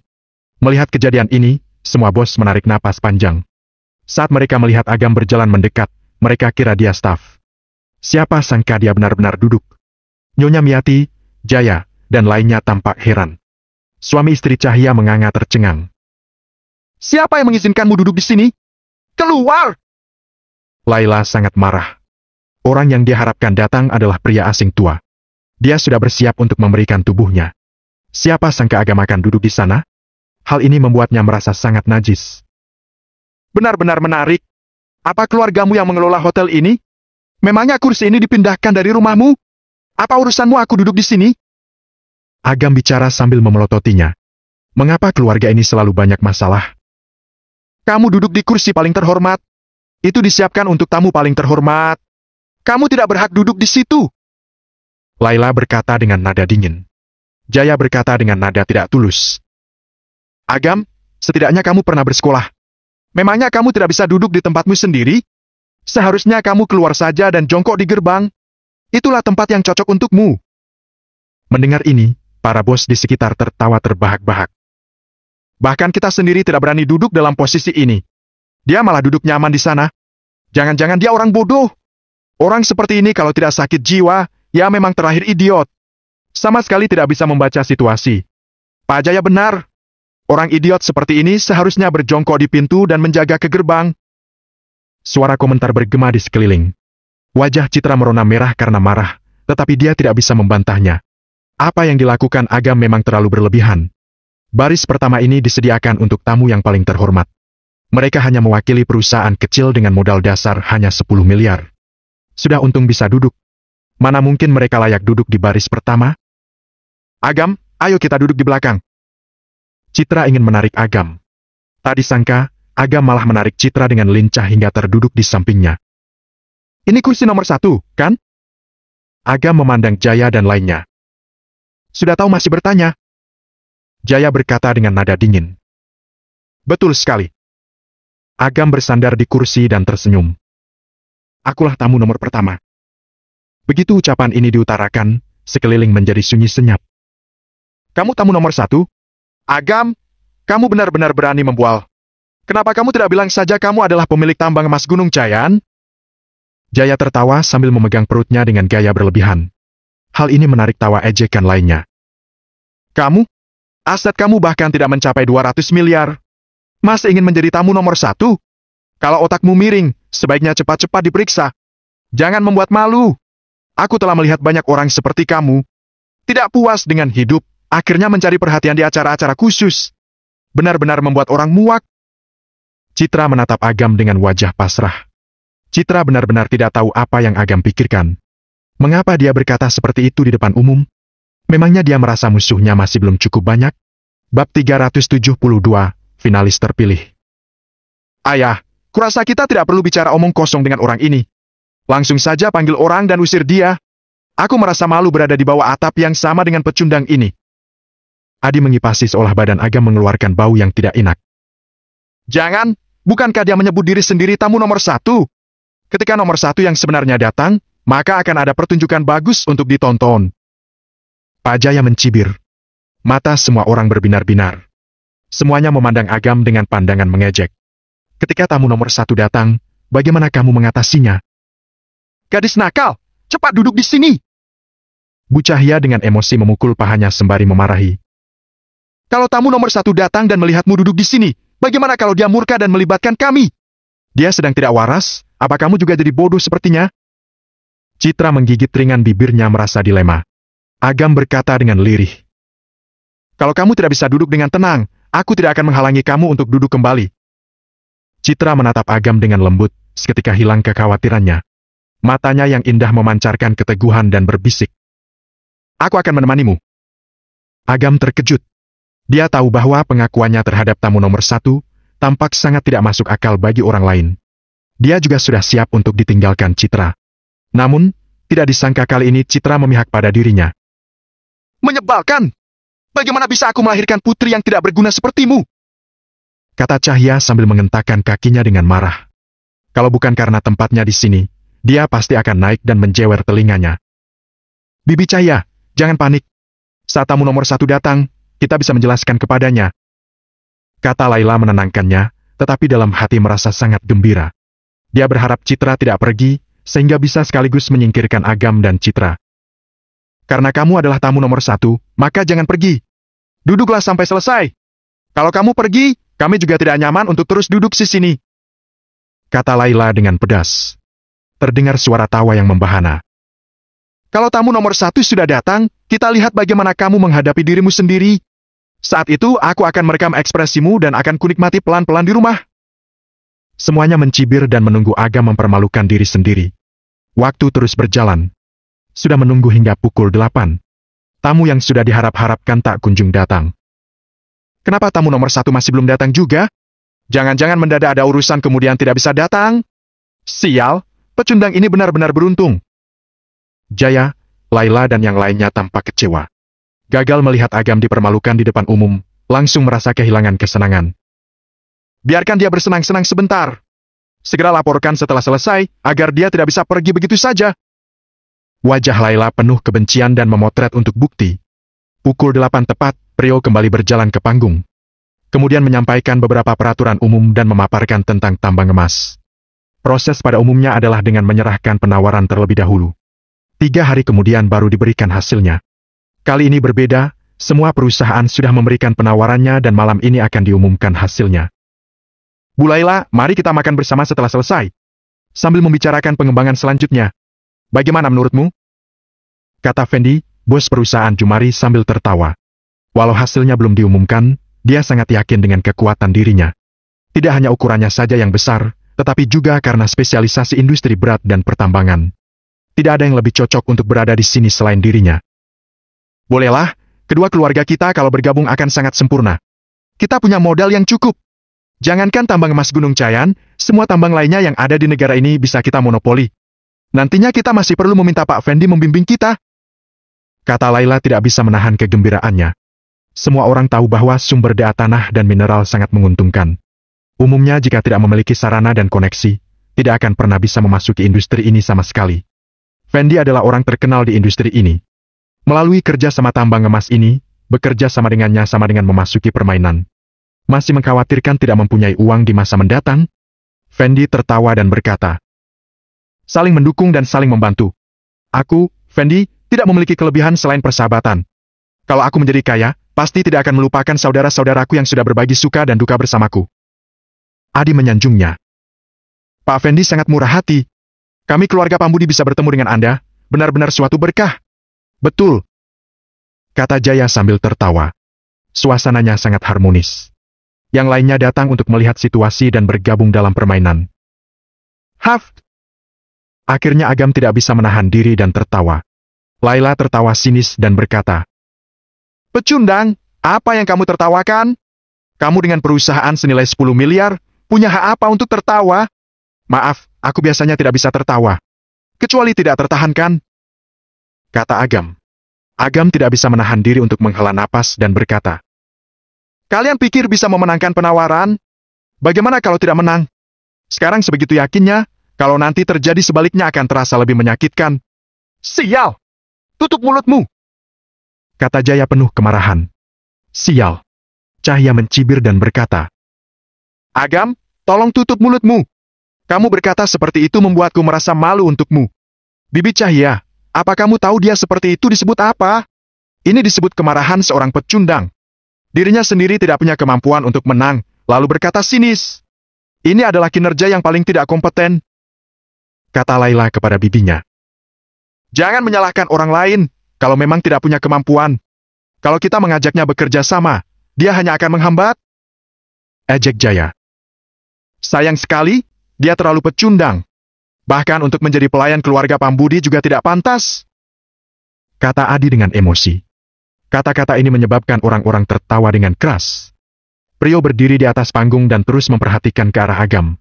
Melihat kejadian ini, semua bos menarik napas panjang. Saat mereka melihat Agam berjalan mendekat, mereka kira dia staf. Siapa sangka dia benar-benar duduk. Nyonya Miati, Jaya, dan lainnya tampak heran. Suami istri Cahya menganga tercengang. Siapa yang mengizinkanmu duduk di sini? Keluar! Laila sangat marah. Orang yang dia harapkan datang adalah pria asing tua. Dia sudah bersiap untuk memberikan tubuhnya. Siapa sangka Agam akan duduk di sana? Hal ini membuatnya merasa sangat najis. Benar-benar menarik. Apa keluargamu yang mengelola hotel ini? Memangnya kursi ini dipindahkan dari rumahmu? Apa urusanmu aku duduk di sini? Agam bicara sambil memelototinya. Mengapa keluarga ini selalu banyak masalah? Kamu duduk di kursi paling terhormat. Itu disiapkan untuk tamu paling terhormat. Kamu tidak berhak duduk di situ. Laila berkata dengan nada dingin. Jaya berkata dengan nada tidak tulus. Agam, setidaknya kamu pernah bersekolah. Memangnya kamu tidak bisa duduk di tempatmu sendiri? Seharusnya kamu keluar saja dan jongkok di gerbang. Itulah tempat yang cocok untukmu. Mendengar ini, para bos di sekitar tertawa terbahak-bahak. Bahkan kita sendiri tidak berani duduk dalam posisi ini. Dia malah duduk nyaman di sana. Jangan-jangan dia orang bodoh. Orang seperti ini kalau tidak sakit jiwa, ya memang terlahir idiot. Sama sekali tidak bisa membaca situasi. Pak Jaya benar. Orang idiot seperti ini seharusnya berjongkok di pintu dan menjaga ke gerbang. Suara komentar bergema di sekeliling. Wajah Citra merona merah karena marah, tetapi dia tidak bisa membantahnya. Apa yang dilakukan Agam memang terlalu berlebihan. Baris pertama ini disediakan untuk tamu yang paling terhormat. Mereka hanya mewakili perusahaan kecil dengan modal dasar hanya 10 miliar. Sudah untung bisa duduk. Mana mungkin mereka layak duduk di baris pertama? Agam, ayo kita duduk di belakang. Citra ingin menarik Agam. Tak disangka, Agam malah menarik Citra dengan lincah hingga terduduk di sampingnya. Ini kursi nomor 1, kan? Agam memandang Jaya dan lainnya. Sudah tahu masih bertanya? Jaya berkata dengan nada dingin. Betul sekali. Agam bersandar di kursi dan tersenyum. Akulah tamu nomor pertama. Begitu ucapan ini diutarakan, sekeliling menjadi sunyi senyap. Kamu tamu nomor 1? Agam, kamu benar-benar berani membual. Kenapa kamu tidak bilang saja kamu adalah pemilik tambang emas Gunung Cayan? Jaya tertawa sambil memegang perutnya dengan gaya berlebihan. Hal ini menarik tawa ejekan lainnya. Kamu? Aset kamu bahkan tidak mencapai 200 miliar. Masih ingin menjadi tamu nomor 1? Kalau otakmu miring, sebaiknya cepat-cepat diperiksa. Jangan membuat malu. Aku telah melihat banyak orang seperti kamu. Tidak puas dengan hidup, akhirnya mencari perhatian di acara-acara khusus. Benar-benar membuat orang muak. Citra menatap Agam dengan wajah pasrah. Citra benar-benar tidak tahu apa yang Agam pikirkan. Mengapa dia berkata seperti itu di depan umum? Memangnya dia merasa musuhnya masih belum cukup banyak? Bab 372, finalis terpilih. Ayah, kurasa kita tidak perlu bicara omong kosong dengan orang ini. Langsung saja panggil orang dan usir dia. Aku merasa malu berada di bawah atap yang sama dengan pecundang ini. Adi mengipasi seolah badan Agam mengeluarkan bau yang tidak enak. Jangan, bukankah dia menyebut diri sendiri tamu nomor 1? Ketika nomor 1 yang sebenarnya datang, maka akan ada pertunjukan bagus untuk ditonton. Pak Jaya mencibir. Mata semua orang berbinar-binar. Semuanya memandang Agam dengan pandangan mengejek. Ketika tamu nomor 1 datang, bagaimana kamu mengatasinya? Gadis nakal, cepat duduk di sini. Bu Cahya dengan emosi memukul pahanya sembari memarahi. Kalau tamu nomor 1 datang dan melihatmu duduk di sini, bagaimana kalau dia murka dan melibatkan kami? Dia sedang tidak waras, apa kamu juga jadi bodoh sepertinya? Citra menggigit ringan bibirnya merasa dilema. Agam berkata dengan lirih. Kalau kamu tidak bisa duduk dengan tenang, aku tidak akan menghalangi kamu untuk duduk kembali. Citra menatap Agam dengan lembut, seketika hilang kekhawatirannya. Matanya yang indah memancarkan keteguhan dan berbisik. Aku akan menemanimu. Agam terkejut. Dia tahu bahwa pengakuannya terhadap tamu nomor 1 tampak sangat tidak masuk akal bagi orang lain. Dia juga sudah siap untuk ditinggalkan Citra. Namun, tidak disangka kali ini Citra memihak pada dirinya. Menyebalkan! Bagaimana bisa aku melahirkan putri yang tidak berguna sepertimu? Kata Cahya sambil mengentakkan kakinya dengan marah. Kalau bukan karena tempatnya di sini, dia pasti akan naik dan menjewer telinganya. Bibi Cahya, jangan panik. Saat tamu nomor 1 datang, kita bisa menjelaskan kepadanya. Kata Laila menenangkannya, tetapi dalam hati merasa sangat gembira. Dia berharap Citra tidak pergi, sehingga bisa sekaligus menyingkirkan Agam dan Citra. Karena kamu adalah tamu nomor 1, maka jangan pergi. Duduklah sampai selesai. Kalau kamu pergi, kami juga tidak nyaman untuk terus duduk di sini. Kata Laila dengan pedas. Terdengar suara tawa yang membahana. Kalau tamu nomor 1 sudah datang, kita lihat bagaimana kamu menghadapi dirimu sendiri. Saat itu, aku akan merekam ekspresimu dan akan kunikmati pelan-pelan di rumah. Semuanya mencibir dan menunggu Agam mempermalukan diri sendiri. Waktu terus berjalan. Sudah menunggu hingga pukul 8. Tamu yang sudah diharap-harapkan tak kunjung datang. Kenapa tamu nomor 1 masih belum datang juga? Jangan-jangan mendadak ada urusan kemudian tidak bisa datang? Sial, pecundang ini benar-benar beruntung. Jaya, Laila dan yang lainnya tampak kecewa. Gagal melihat Agam dipermalukan di depan umum, langsung merasa kehilangan kesenangan. Biarkan dia bersenang-senang sebentar. Segera laporkan setelah selesai, agar dia tidak bisa pergi begitu saja. Wajah Laila penuh kebencian dan memotret untuk bukti. Pukul 8 tepat, Prio kembali berjalan ke panggung. Kemudian menyampaikan beberapa peraturan umum dan memaparkan tentang tambang emas. Proses pada umumnya adalah dengan menyerahkan penawaran terlebih dahulu. 3 hari kemudian baru diberikan hasilnya. Kali ini berbeda, semua perusahaan sudah memberikan penawarannya dan malam ini akan diumumkan hasilnya. Bu Laila, mari kita makan bersama setelah selesai. Sambil membicarakan pengembangan selanjutnya. Bagaimana menurutmu? Kata Fendi, bos perusahaan Jumari sambil tertawa. Walau hasilnya belum diumumkan, dia sangat yakin dengan kekuatan dirinya. Tidak hanya ukurannya saja yang besar, tetapi juga karena spesialisasi industri berat dan pertambangan. Tidak ada yang lebih cocok untuk berada di sini selain dirinya. Bolehlah, kedua keluarga kita kalau bergabung akan sangat sempurna. Kita punya modal yang cukup. Jangankan tambang emas Gunung Cayan, semua tambang lainnya yang ada di negara ini bisa kita monopoli. Nantinya kita masih perlu meminta Pak Fendi membimbing kita. Kata Laila tidak bisa menahan kegembiraannya. Semua orang tahu bahwa sumber daya tanah dan mineral sangat menguntungkan. Umumnya jika tidak memiliki sarana dan koneksi, tidak akan pernah bisa memasuki industri ini sama sekali. Fendi adalah orang terkenal di industri ini. Melalui kerja sama tambang emas ini, bekerja sama dengannya sama dengan memasuki permainan. Masih mengkhawatirkan tidak mempunyai uang di masa mendatang? Fendi tertawa dan berkata, saling mendukung dan saling membantu. Aku, Fendi, tidak memiliki kelebihan selain persahabatan. Kalau aku menjadi kaya, pasti tidak akan melupakan saudara-saudaraku yang sudah berbagi suka dan duka bersamaku. Adi menyanjungnya. Pak Fendi sangat murah hati. Kami keluarga Pambudi bisa bertemu dengan Anda, benar-benar suatu berkah. Betul, kata Jaya sambil tertawa. Suasananya sangat harmonis. Yang lainnya datang untuk melihat situasi dan bergabung dalam permainan. Haf! Akhirnya Agam tidak bisa menahan diri dan tertawa. Laila tertawa sinis dan berkata, "Pecundang, apa yang kamu tertawakan? Kamu dengan perusahaan senilai 10 miliar, punya hak apa untuk tertawa?" "Maaf, aku biasanya tidak bisa tertawa. Kecuali tidak tertahankan," kata Agam. Agam tidak bisa menahan diri untuk menghela napas dan berkata, "Kalian pikir bisa memenangkan penawaran? Bagaimana kalau tidak menang? Sekarang sebegitu yakinnya, kalau nanti terjadi sebaliknya akan terasa lebih menyakitkan." "Sial! Tutup mulutmu!" kata Jaya penuh kemarahan. "Sial!" Cahya mencibir dan berkata, "Agam, tolong tutup mulutmu. Kamu berkata seperti itu membuatku merasa malu untukmu." "Bibi Cahya, apa kamu tahu dia seperti itu disebut apa? Ini disebut kemarahan seorang pecundang. Dirinya sendiri tidak punya kemampuan untuk menang, lalu berkata sinis. Ini adalah kinerja yang paling tidak kompeten," kata Laila kepada bibinya. "Jangan menyalahkan orang lain, kalau memang tidak punya kemampuan. Kalau kita mengajaknya bekerja sama, dia hanya akan menghambat," ejek Jaya. "Sayang sekali, dia terlalu pecundang. Bahkan untuk menjadi pelayan keluarga Pambudi juga tidak pantas," kata Adi dengan emosi. Kata-kata ini menyebabkan orang-orang tertawa dengan keras. Prio berdiri di atas panggung dan terus memperhatikan ke arah Agam.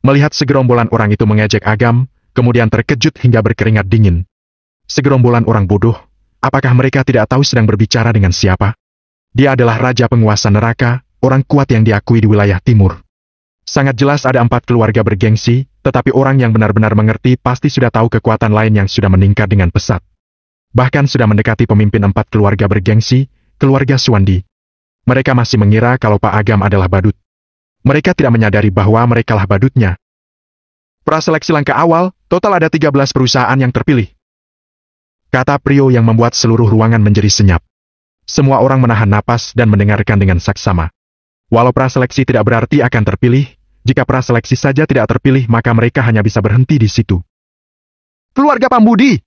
Melihat segerombolan orang itu mengejek Agam, kemudian terkejut hingga berkeringat dingin. Segerombolan orang bodoh, apakah mereka tidak tahu sedang berbicara dengan siapa? Dia adalah raja penguasa neraka, orang kuat yang diakui di wilayah timur. Sangat jelas ada 4 keluarga bergengsi, tetapi orang yang benar-benar mengerti pasti sudah tahu kekuatan lain yang sudah meningkat dengan pesat. Bahkan sudah mendekati pemimpin 4 keluarga bergengsi, keluarga Suwandi. Mereka masih mengira kalau Pak Agam adalah badut. Mereka tidak menyadari bahwa merekalah badutnya. "Praseleksi langkah awal, total ada 13 perusahaan yang terpilih," kata Prio yang membuat seluruh ruangan menjadi senyap. Semua orang menahan napas dan mendengarkan dengan saksama. Walau praseleksi tidak berarti akan terpilih, jika praseleksi saja tidak terpilih maka mereka hanya bisa berhenti di situ. "Keluarga Pambudi!"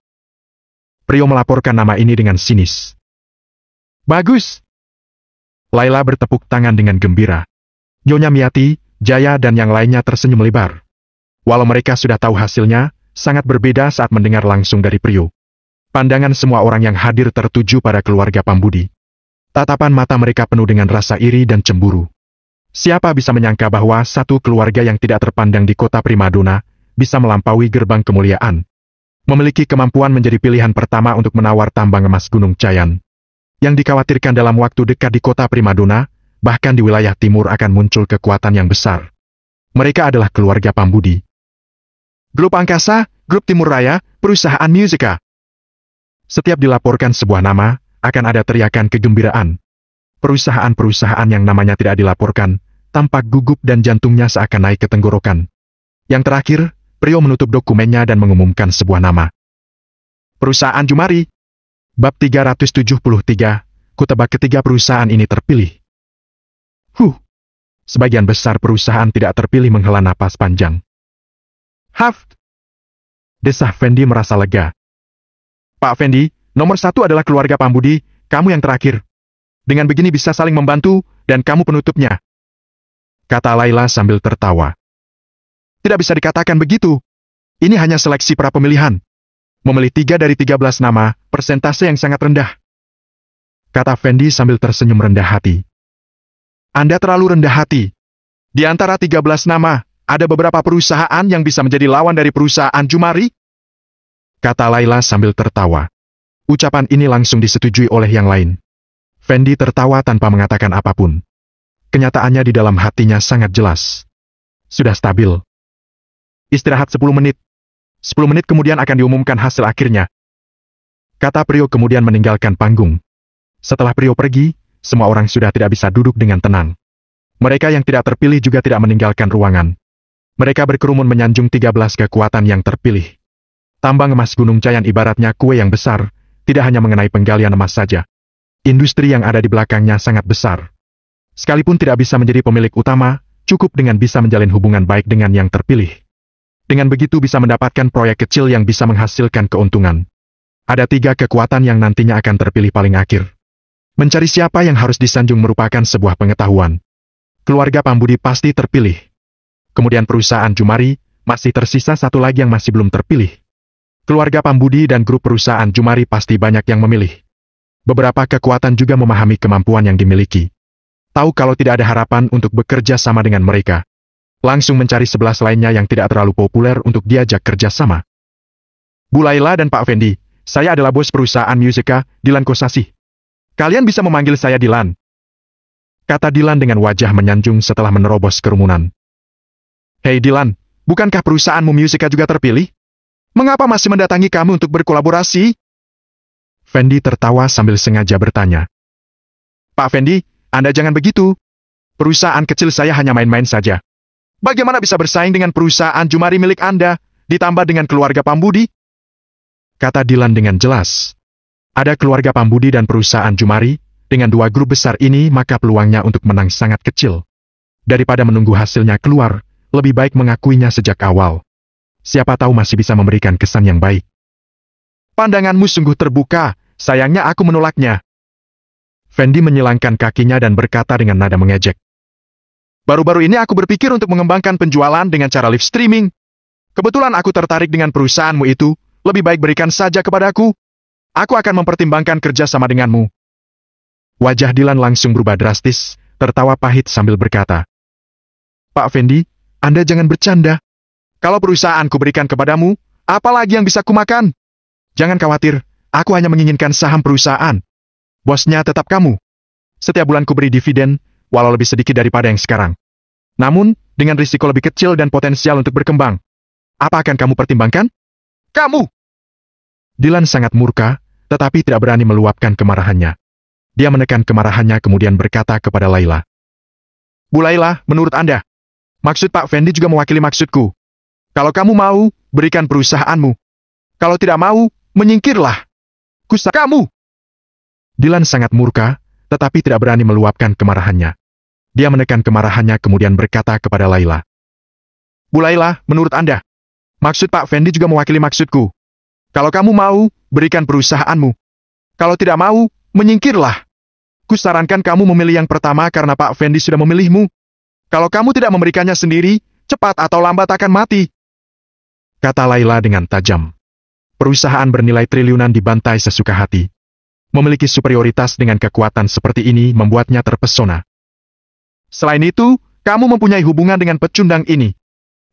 Prio melaporkan nama ini dengan sinis. "Bagus!" Laila bertepuk tangan dengan gembira. Nyonya Miati, Jaya dan yang lainnya tersenyum lebar. Walau mereka sudah tahu hasilnya, sangat berbeda saat mendengar langsung dari Prio. Pandangan semua orang yang hadir tertuju pada keluarga Pambudi. Tatapan mata mereka penuh dengan rasa iri dan cemburu. Siapa bisa menyangka bahwa satu keluarga yang tidak terpandang di kota primadona bisa melampaui gerbang kemuliaan. Memiliki kemampuan menjadi pilihan pertama untuk menawar tambang emas Gunung Cayan. Yang dikhawatirkan dalam waktu dekat di kota primadona, bahkan di wilayah timur akan muncul kekuatan yang besar. Mereka adalah keluarga Pambudi. Grup Angkasa, Grup Timur Raya, Perusahaan Musika. Setiap dilaporkan sebuah nama, akan ada teriakan kegembiraan. Perusahaan-perusahaan yang namanya tidak dilaporkan, tampak gugup dan jantungnya seakan naik ke tenggorokan. Yang terakhir, Prio menutup dokumennya dan mengumumkan sebuah nama. Perusahaan Jumari. Bab 373, kutebak ketiga perusahaan ini terpilih. Sebagian besar perusahaan tidak terpilih menghela napas panjang. "Haf!" desah Fendi merasa lega. "Pak Fendi, nomor 1 adalah keluarga Pambudi, kamu yang terakhir. Dengan begini bisa saling membantu, dan kamu penutupnya," kata Laila sambil tertawa. "Tidak bisa dikatakan begitu. Ini hanya seleksi pra pemilihan. Memilih 3 dari 13 nama, persentase yang sangat rendah," kata Fendi sambil tersenyum rendah hati. "Anda terlalu rendah hati. Di antara 13 nama, ada beberapa perusahaan yang bisa menjadi lawan dari perusahaan Jumari," kata Laila sambil tertawa. Ucapan ini langsung disetujui oleh yang lain. Fendi tertawa tanpa mengatakan apapun. Kenyataannya di dalam hatinya sangat jelas. Sudah stabil. Istirahat 10 menit. 10 menit kemudian akan diumumkan hasil akhirnya, kata Prio kemudian meninggalkan panggung. Setelah Prio pergi, semua orang sudah tidak bisa duduk dengan tenang. Mereka yang tidak terpilih juga tidak meninggalkan ruangan. Mereka berkerumun menyanjung 13 kekuatan yang terpilih. Tambang emas Gunung Cayan ibaratnya kue yang besar, tidak hanya mengenai penggalian emas saja. Industri yang ada di belakangnya sangat besar. Sekalipun tidak bisa menjadi pemilik utama, cukup dengan bisa menjalin hubungan baik dengan yang terpilih. Dengan begitu bisa mendapatkan proyek kecil yang bisa menghasilkan keuntungan. Ada 3 kekuatan yang nantinya akan terpilih paling akhir. Mencari siapa yang harus disanjung merupakan sebuah pengetahuan. Keluarga Pambudi pasti terpilih. Kemudian perusahaan Jumari, masih tersisa satu lagi yang masih belum terpilih. Keluarga Pambudi dan grup perusahaan Jumari pasti banyak yang memilih. Beberapa kekuatan juga memahami kemampuan yang dimiliki. Tahu kalau tidak ada harapan untuk bekerja sama dengan mereka. Langsung mencari 11 lainnya yang tidak terlalu populer untuk diajak kerja sama. Bu Laila dan Pak Fendi, saya adalah bos perusahaan Musika, Dilan Kosasih. Kalian bisa memanggil saya Dilan. Kata Dilan dengan wajah menyanjung setelah menerobos kerumunan. Hei Dilan, bukankah perusahaanmu Musika juga terpilih? Mengapa masih mendatangi kami untuk berkolaborasi? Fendi tertawa sambil sengaja bertanya. Pak Fendi, Anda jangan begitu. Perusahaan kecil saya hanya main-main saja. Bagaimana bisa bersaing dengan perusahaan Jumari milik Anda, ditambah dengan keluarga Pambudi? Kata Dilan dengan jelas. Ada keluarga Pambudi dan perusahaan Jumari, dengan 2 grup besar ini maka peluangnya untuk menang sangat kecil. Daripada menunggu hasilnya keluar, lebih baik mengakuinya sejak awal. Siapa tahu masih bisa memberikan kesan yang baik. Pandanganmu sungguh terbuka, sayangnya aku menolaknya. Fendi menyilangkan kakinya dan berkata dengan nada mengejek. Baru-baru ini aku berpikir untuk mengembangkan penjualan dengan cara live streaming. Kebetulan aku tertarik dengan perusahaanmu itu, lebih baik berikan saja kepadaku. Aku akan mempertimbangkan kerja sama denganmu. Wajah Dilan langsung berubah drastis, tertawa pahit sambil berkata. Pak Fendi, Anda jangan bercanda. Kalau perusahaanku berikan kepadamu, apa lagi yang bisa kumakan? Jangan khawatir, aku hanya menginginkan saham perusahaan. Bosnya tetap kamu. Setiap bulan ku beri dividen, walau lebih sedikit daripada yang sekarang. Namun, dengan risiko lebih kecil dan potensial untuk berkembang. Apa akan kamu pertimbangkan? Kamu! Dilan sangat murka, tetapi tidak berani meluapkan kemarahannya. Dia menekan kemarahannya kemudian berkata kepada Laila. Bu Laila, menurut Anda, maksud Pak Fendi juga mewakili maksudku. Kalau kamu mau, berikan perusahaanmu. Kalau tidak mau, menyingkirlah. Kusa kamu! Dilan sangat murka, tetapi tidak berani meluapkan kemarahannya. Dia menekan kemarahannya kemudian berkata kepada Laila. Bu Laila, menurut Anda, maksud Pak Fendi juga mewakili maksudku. Kalau kamu mau, berikan perusahaanmu. Kalau tidak mau, menyingkirlah. Kusarankan kamu memilih yang pertama karena Pak Fendi sudah memilihmu. Kalau kamu tidak memberikannya sendiri, cepat atau lambat akan mati. Kata Laila dengan tajam. Perusahaan bernilai triliunan dibantai sesuka hati. Memiliki superioritas dengan kekuatan seperti ini membuatnya terpesona. Selain itu, kamu mempunyai hubungan dengan pecundang ini.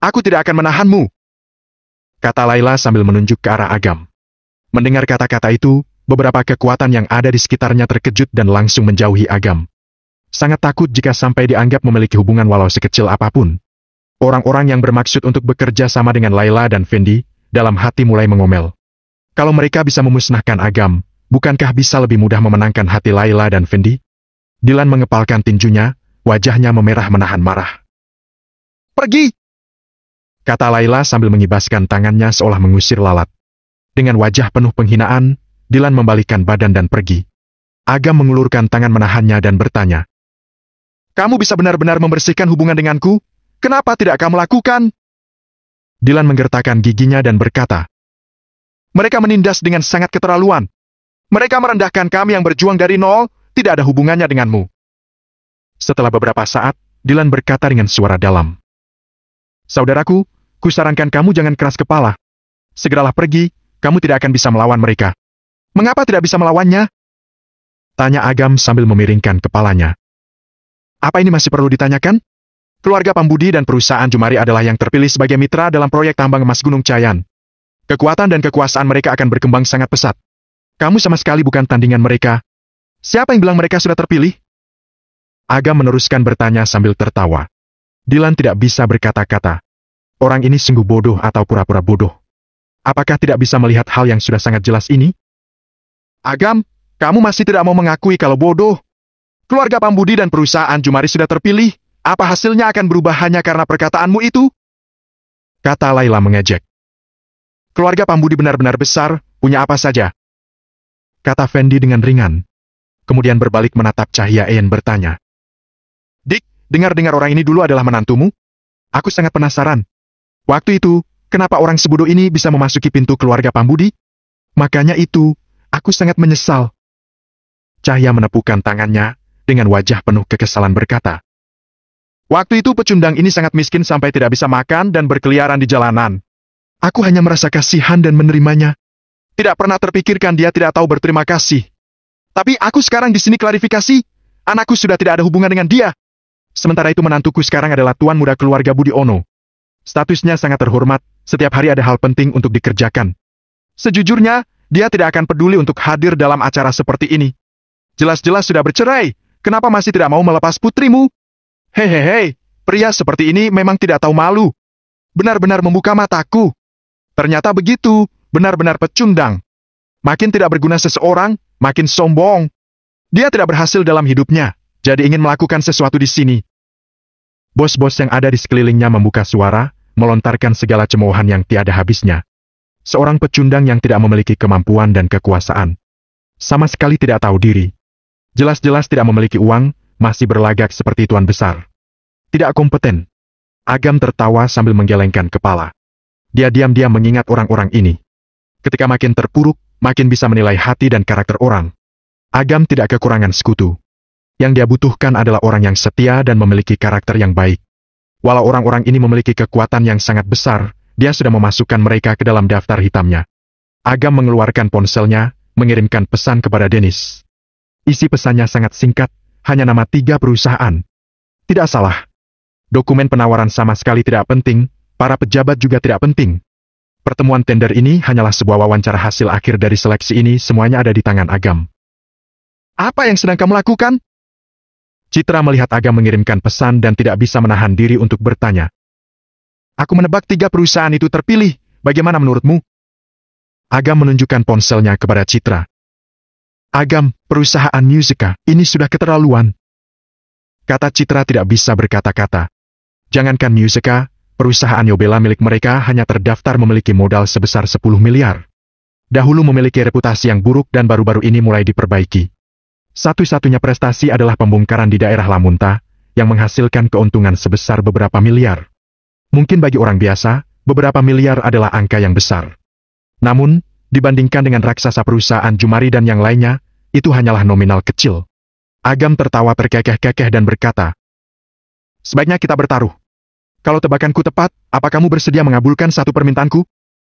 Aku tidak akan menahanmu. Kata Laila sambil menunjuk ke arah Agam. Mendengar kata-kata itu, beberapa kekuatan yang ada di sekitarnya terkejut dan langsung menjauhi Agam. Sangat takut jika sampai dianggap memiliki hubungan walau sekecil apapun. Orang-orang yang bermaksud untuk bekerja sama dengan Laila dan Fendi, dalam hati mulai mengomel. Kalau mereka bisa memusnahkan Agam, bukankah bisa lebih mudah memenangkan hati Laila dan Fendi? Dilan mengepalkan tinjunya, wajahnya memerah menahan marah. Pergi! Kata Laila sambil mengibaskan tangannya seolah mengusir lalat. Dengan wajah penuh penghinaan, Dilan membalikkan badan dan pergi. Agam mengulurkan tangan menahannya dan bertanya. Kamu bisa benar-benar membersihkan hubungan denganku? Kenapa tidak kamu lakukan? Dilan menggertakkan giginya dan berkata. Mereka menindas dengan sangat keterlaluan. Mereka merendahkan kami yang berjuang dari nol, tidak ada hubungannya denganmu. Setelah beberapa saat, Dilan berkata dengan suara dalam. Saudaraku, kusarankan kamu jangan keras kepala. Segeralah pergi, kamu tidak akan bisa melawan mereka. Mengapa tidak bisa melawannya? Tanya Agam sambil memiringkan kepalanya. Apa ini masih perlu ditanyakan? Keluarga Pambudi dan perusahaan Jumari adalah yang terpilih sebagai mitra dalam proyek tambang emas Gunung Cayan. Kekuatan dan kekuasaan mereka akan berkembang sangat pesat. Kamu sama sekali bukan tandingan mereka. Siapa yang bilang mereka sudah terpilih? Agam meneruskan bertanya sambil tertawa. Dilan tidak bisa berkata-kata. Orang ini sungguh bodoh atau pura-pura bodoh. Apakah tidak bisa melihat hal yang sudah sangat jelas ini? Agam, kamu masih tidak mau mengakui kalau bodoh. Keluarga Pambudi dan perusahaan Jumari sudah terpilih. Apa hasilnya akan berubah hanya karena perkataanmu itu? Kata Laila mengejek. Keluarga Pambudi benar-benar besar, punya apa saja? Kata Fendi dengan ringan. Kemudian berbalik menatap Cahya Eyen bertanya. Dik, dengar-dengar orang ini dulu adalah menantumu? Aku sangat penasaran. Waktu itu, kenapa orang sebodoh ini bisa memasuki pintu keluarga Pambudi? Makanya itu, aku sangat menyesal. Cahya menepukkan tangannya, dengan wajah penuh kekesalan berkata, waktu itu pecundang ini sangat miskin sampai tidak bisa makan dan berkeliaran di jalanan. Aku hanya merasa kasihan dan menerimanya. Tidak pernah terpikirkan dia tidak tahu berterima kasih. Tapi aku sekarang di sini klarifikasi, anakku sudah tidak ada hubungan dengan dia. Sementara itu menantuku sekarang adalah tuan muda keluarga Budi Ono. Statusnya sangat terhormat, setiap hari ada hal penting untuk dikerjakan. Sejujurnya, dia tidak akan peduli untuk hadir dalam acara seperti ini. Jelas-jelas sudah bercerai, kenapa masih tidak mau melepas putrimu? Hehehe, pria seperti ini memang tidak tahu malu. Benar-benar membuka mataku. Ternyata begitu, benar-benar pecundang. Makin tidak berguna seseorang, makin sombong. Dia tidak berhasil dalam hidupnya, jadi ingin melakukan sesuatu di sini. Bos-bos yang ada di sekelilingnya membuka suara, melontarkan segala cemoohan yang tiada habisnya. Seorang pecundang yang tidak memiliki kemampuan dan kekuasaan. Sama sekali tidak tahu diri. Jelas-jelas tidak memiliki uang, masih berlagak seperti tuan besar. Tidak kompeten. Agam tertawa sambil menggelengkan kepala. Dia diam-diam mengingat orang-orang ini. Ketika makin terpuruk, makin bisa menilai hati dan karakter orang. Agam tidak kekurangan sekutu. Yang dia butuhkan adalah orang yang setia dan memiliki karakter yang baik. Walau orang-orang ini memiliki kekuatan yang sangat besar, dia sudah memasukkan mereka ke dalam daftar hitamnya. Agam mengeluarkan ponselnya, mengirimkan pesan kepada Dennis. Isi pesannya sangat singkat, hanya nama 3 perusahaan. Tidak salah. Dokumen penawaran sama sekali tidak penting, para pejabat juga tidak penting. Pertemuan tender ini hanyalah sebuah wawancara hasil akhir dari seleksi ini, semuanya ada di tangan Agam. Apa yang sedang kamu lakukan? Citra melihat Agam mengirimkan pesan dan tidak bisa menahan diri untuk bertanya. Aku menebak 3 perusahaan itu terpilih, bagaimana menurutmu? Agam menunjukkan ponselnya kepada Citra. Agam, perusahaan Musica, ini sudah keterlaluan. Kata Citra tidak bisa berkata-kata. Jangankan Musica, perusahaan Yobela milik mereka hanya terdaftar memiliki modal sebesar 10 miliar. Dahulu memiliki reputasi yang buruk dan baru-baru ini mulai diperbaiki. Satu-satunya prestasi adalah pembongkaran di daerah Lamunta, yang menghasilkan keuntungan sebesar beberapa miliar. Mungkin bagi orang biasa, beberapa miliar adalah angka yang besar. Namun, dibandingkan dengan raksasa perusahaan Jumari dan yang lainnya, itu hanyalah nominal kecil. Agam tertawa terkekeh-kekeh dan berkata, sebaiknya kita bertaruh. Kalau tebakanku tepat, apa kamu bersedia mengabulkan satu permintaanku?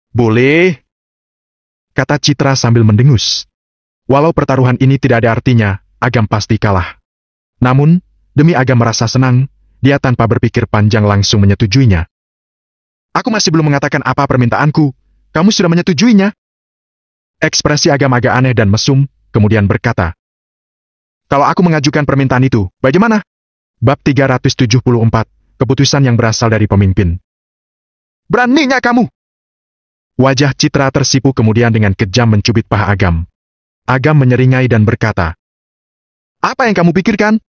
Boleh, kata Citra sambil mendengus. Walau pertaruhan ini tidak ada artinya, Agam pasti kalah. Namun, demi Agam merasa senang, dia tanpa berpikir panjang langsung menyetujuinya. Aku masih belum mengatakan apa permintaanku, kamu sudah menyetujuinya? Ekspresi Agam agak aneh dan mesum, kemudian berkata, kalau aku mengajukan permintaan itu, bagaimana? Bab 374, keputusan yang berasal dari pemimpin. Beraninya kamu! Wajah Citra tersipu kemudian dengan kejam mencubit paha Agam. Agam menyeringai dan berkata, apa yang kamu pikirkan?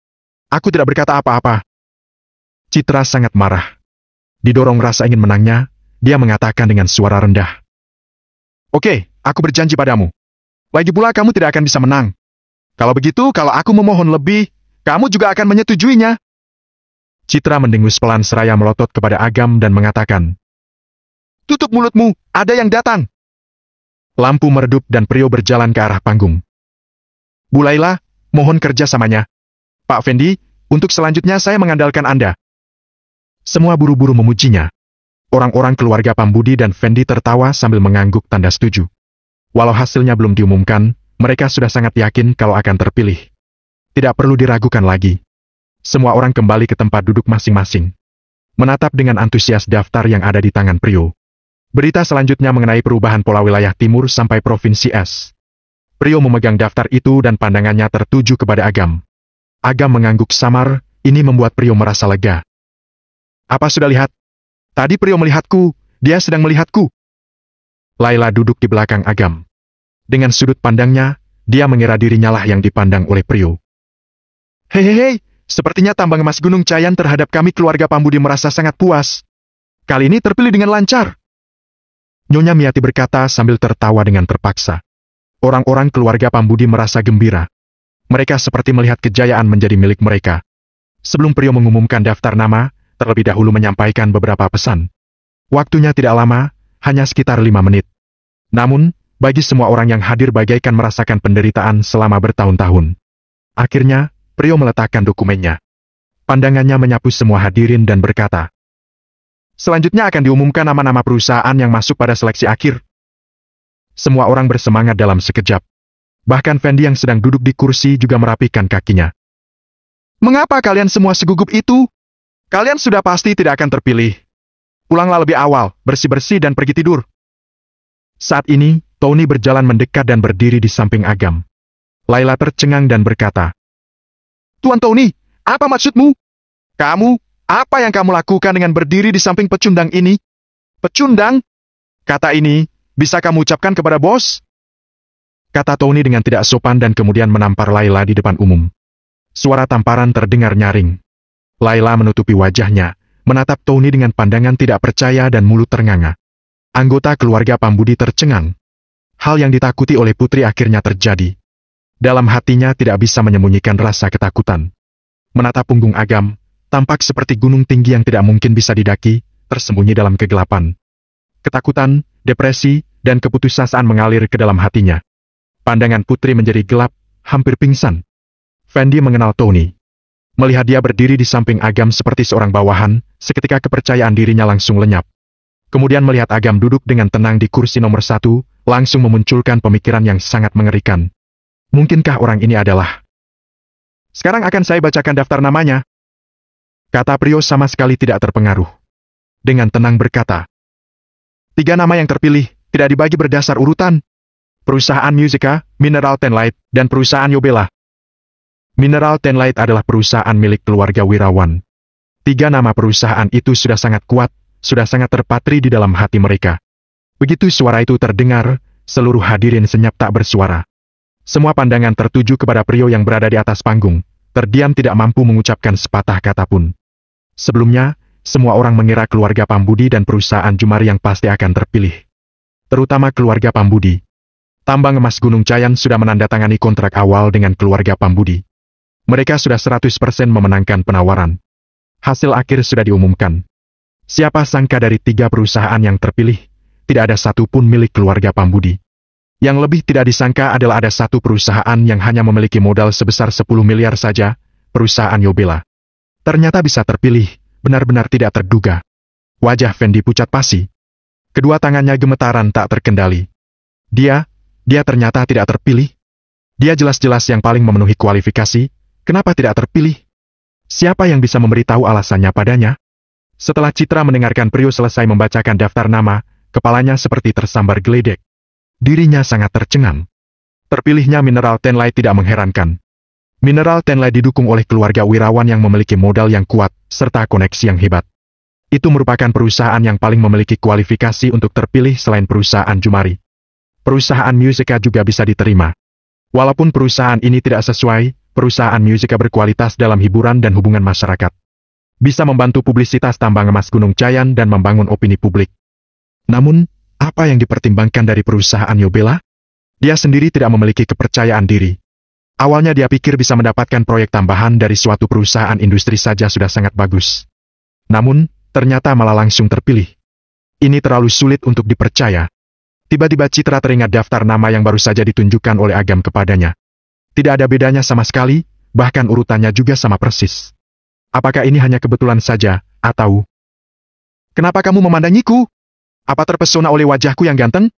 Aku tidak berkata apa-apa. Citra sangat marah. Didorong rasa ingin menangnya, dia mengatakan dengan suara rendah. Oke, aku berjanji padamu. Lagi pula kamu tidak akan bisa menang. Kalau begitu, kalau aku memohon lebih, kamu juga akan menyetujuinya. Citra mendengus pelan seraya melotot kepada Agam dan mengatakan, tutup mulutmu, ada yang datang. Lampu meredup dan Prio berjalan ke arah panggung. Bu Laila, mohon kerjasamanya. Pak Fendi, untuk selanjutnya saya mengandalkan Anda. Semua buru-buru memujinya. Orang-orang keluarga Pambudi dan Fendi tertawa sambil mengangguk tanda setuju. Walau hasilnya belum diumumkan, mereka sudah sangat yakin kalau akan terpilih. Tidak perlu diragukan lagi. Semua orang kembali ke tempat duduk masing-masing. Menatap dengan antusias daftar yang ada di tangan Prio. Berita selanjutnya mengenai perubahan pola wilayah timur sampai Provinsi S. Prio memegang daftar itu dan pandangannya tertuju kepada Agam. Agam mengangguk samar, ini membuat Prio merasa lega. Apa sudah lihat? Tadi Prio melihatku, dia sedang melihatku. Laila duduk di belakang Agam. Dengan sudut pandangnya, dia mengira dirinya lah yang dipandang oleh Prio. Hehehe, sepertinya tambang emas Gunung Cayan terhadap kami keluarga Pambudi merasa sangat puas. Kali ini terpilih dengan lancar. Nyonya Miati berkata sambil tertawa dengan terpaksa. Orang-orang keluarga Pambudi merasa gembira. Mereka seperti melihat kejayaan menjadi milik mereka. Sebelum Prio mengumumkan daftar nama, terlebih dahulu menyampaikan beberapa pesan. Waktunya tidak lama, hanya sekitar 5 menit. Namun, Bagi semua orang yang hadir bagaikan merasakan penderitaan selama bertahun-tahun. Akhirnya, Prio meletakkan dokumennya. Pandangannya menyapu semua hadirin dan berkata, "Selanjutnya akan diumumkan nama-nama perusahaan yang masuk pada seleksi akhir." Semua orang bersemangat dalam sekejap. Bahkan Fendi yang sedang duduk di kursi juga merapikan kakinya. "Mengapa kalian semua segugup itu? Kalian sudah pasti tidak akan terpilih. Pulanglah lebih awal, bersih-bersih dan pergi tidur." Saat ini, Tony berjalan mendekat dan berdiri di samping Agam. Layla tercengang dan berkata, "Tuan Tony, apa maksudmu? Kamu, apa yang kamu lakukan dengan berdiri di samping pecundang ini?" "Pecundang? Kata ini, bisa kamu ucapkan kepada bos?" kata Tony dengan tidak sopan dan kemudian menampar Layla di depan umum. Suara tamparan terdengar nyaring. Layla menutupi wajahnya, menatap Tony dengan pandangan tidak percaya dan mulut ternganga. Anggota keluarga Pambudi tercengang. Hal yang ditakuti oleh putri akhirnya terjadi. Dalam hatinya tidak bisa menyembunyikan rasa ketakutan. Menatap punggung Agam, tampak seperti gunung tinggi yang tidak mungkin bisa didaki, tersembunyi dalam kegelapan. Ketakutan, depresi, dan keputusasaan mengalir ke dalam hatinya. Pandangan putri menjadi gelap, hampir pingsan. Fendi mengenal Tony. Melihat dia berdiri di samping Agam seperti seorang bawahan, seketika kepercayaan dirinya langsung lenyap. Kemudian melihat Agam duduk dengan tenang di kursi nomor 1, langsung memunculkan pemikiran yang sangat mengerikan. Mungkinkah orang ini adalah... "Sekarang akan saya bacakan daftar namanya," kata Prio sama sekali tidak terpengaruh. Dengan tenang berkata, "3 nama yang terpilih, tidak dibagi berdasar urutan. Perusahaan Musica, Mineral Tenlight, dan perusahaan Yobela." Mineral Tenlight adalah perusahaan milik keluarga Wirawan. 3 nama perusahaan itu sudah sangat kuat, sudah sangat terpatri di dalam hati mereka. Begitu suara itu terdengar, seluruh hadirin senyap tak bersuara. Semua pandangan tertuju kepada Prio yang berada di atas panggung, terdiam tidak mampu mengucapkan sepatah kata pun. Sebelumnya, semua orang mengira keluarga Pambudi dan perusahaan Jumari yang pasti akan terpilih. Terutama keluarga Pambudi. Tambang emas Gunung Cayan sudah menandatangani kontrak awal dengan keluarga Pambudi. Mereka sudah 100% memenangkan penawaran. Hasil akhir sudah diumumkan. Siapa sangka dari 3 perusahaan yang terpilih, tidak ada satu pun milik keluarga Pambudi. Yang lebih tidak disangka adalah ada satu perusahaan yang hanya memiliki modal sebesar 10 miliar saja, perusahaan Yobela. Ternyata bisa terpilih, benar-benar tidak terduga. Wajah Fendi pucat pasi. Kedua tangannya gemetaran tak terkendali. Dia ternyata tidak terpilih. Dia jelas-jelas yang paling memenuhi kualifikasi, kenapa tidak terpilih? Siapa yang bisa memberitahu alasannya padanya? Setelah Citra mendengarkan Prio selesai membacakan daftar nama, kepalanya seperti tersambar geledek. Dirinya sangat tercengang. Terpilihnya Mineral Tenlight tidak mengherankan. Mineral Tenlight didukung oleh keluarga Wirawan yang memiliki modal yang kuat, serta koneksi yang hebat. Itu merupakan perusahaan yang paling memiliki kualifikasi untuk terpilih selain perusahaan Jumari. Perusahaan Musica juga bisa diterima. Walaupun perusahaan ini tidak sesuai, perusahaan Musica berkualitas dalam hiburan dan hubungan masyarakat. Bisa membantu publisitas tambang emas Gunung Cayan dan membangun opini publik. Namun, apa yang dipertimbangkan dari perusahaan Yobela? Dia sendiri tidak memiliki kepercayaan diri. Awalnya dia pikir bisa mendapatkan proyek tambahan dari suatu perusahaan industri saja sudah sangat bagus. Namun, ternyata malah langsung terpilih. Ini terlalu sulit untuk dipercaya. Tiba-tiba Citra teringat daftar nama yang baru saja ditunjukkan oleh Agam kepadanya. Tidak ada bedanya sama sekali, bahkan urutannya juga sama persis. Apakah ini hanya kebetulan saja, atau... "Kenapa kamu memandangiku? Apa terpesona oleh wajahku yang ganteng?"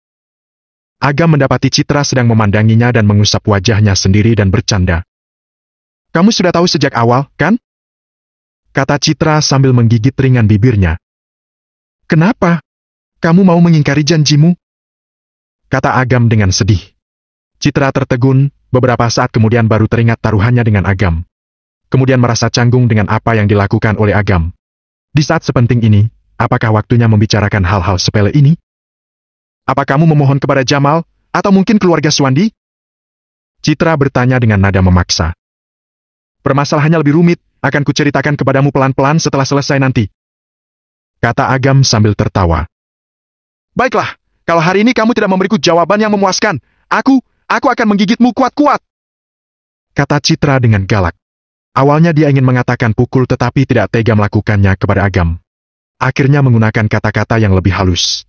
Agam mendapati Citra sedang memandanginya dan mengusap wajahnya sendiri dan bercanda. "Kamu sudah tahu sejak awal, kan?" kata Citra sambil menggigit ringan bibirnya. "Kenapa? Kamu mau mengingkari janjimu?" kata Agam dengan sedih. Citra tertegun, beberapa saat kemudian baru teringat taruhannya dengan Agam. Kemudian merasa canggung dengan apa yang dilakukan oleh Agam. Di saat sepenting ini, apakah waktunya membicarakan hal-hal sepele ini? "Apa kamu memohon kepada Jamal, atau mungkin keluarga Suwandi?" Citra bertanya dengan nada memaksa. "Permasalahannya lebih rumit, akan kuceritakan kepadamu pelan-pelan setelah selesai nanti," kata Agam sambil tertawa. "Baiklah, kalau hari ini kamu tidak memberiku jawaban yang memuaskan, aku akan menggigitmu kuat-kuat," kata Citra dengan galak. Awalnya dia ingin mengatakan pukul tetapi tidak tega melakukannya kepada Agam. Akhirnya menggunakan kata-kata yang lebih halus.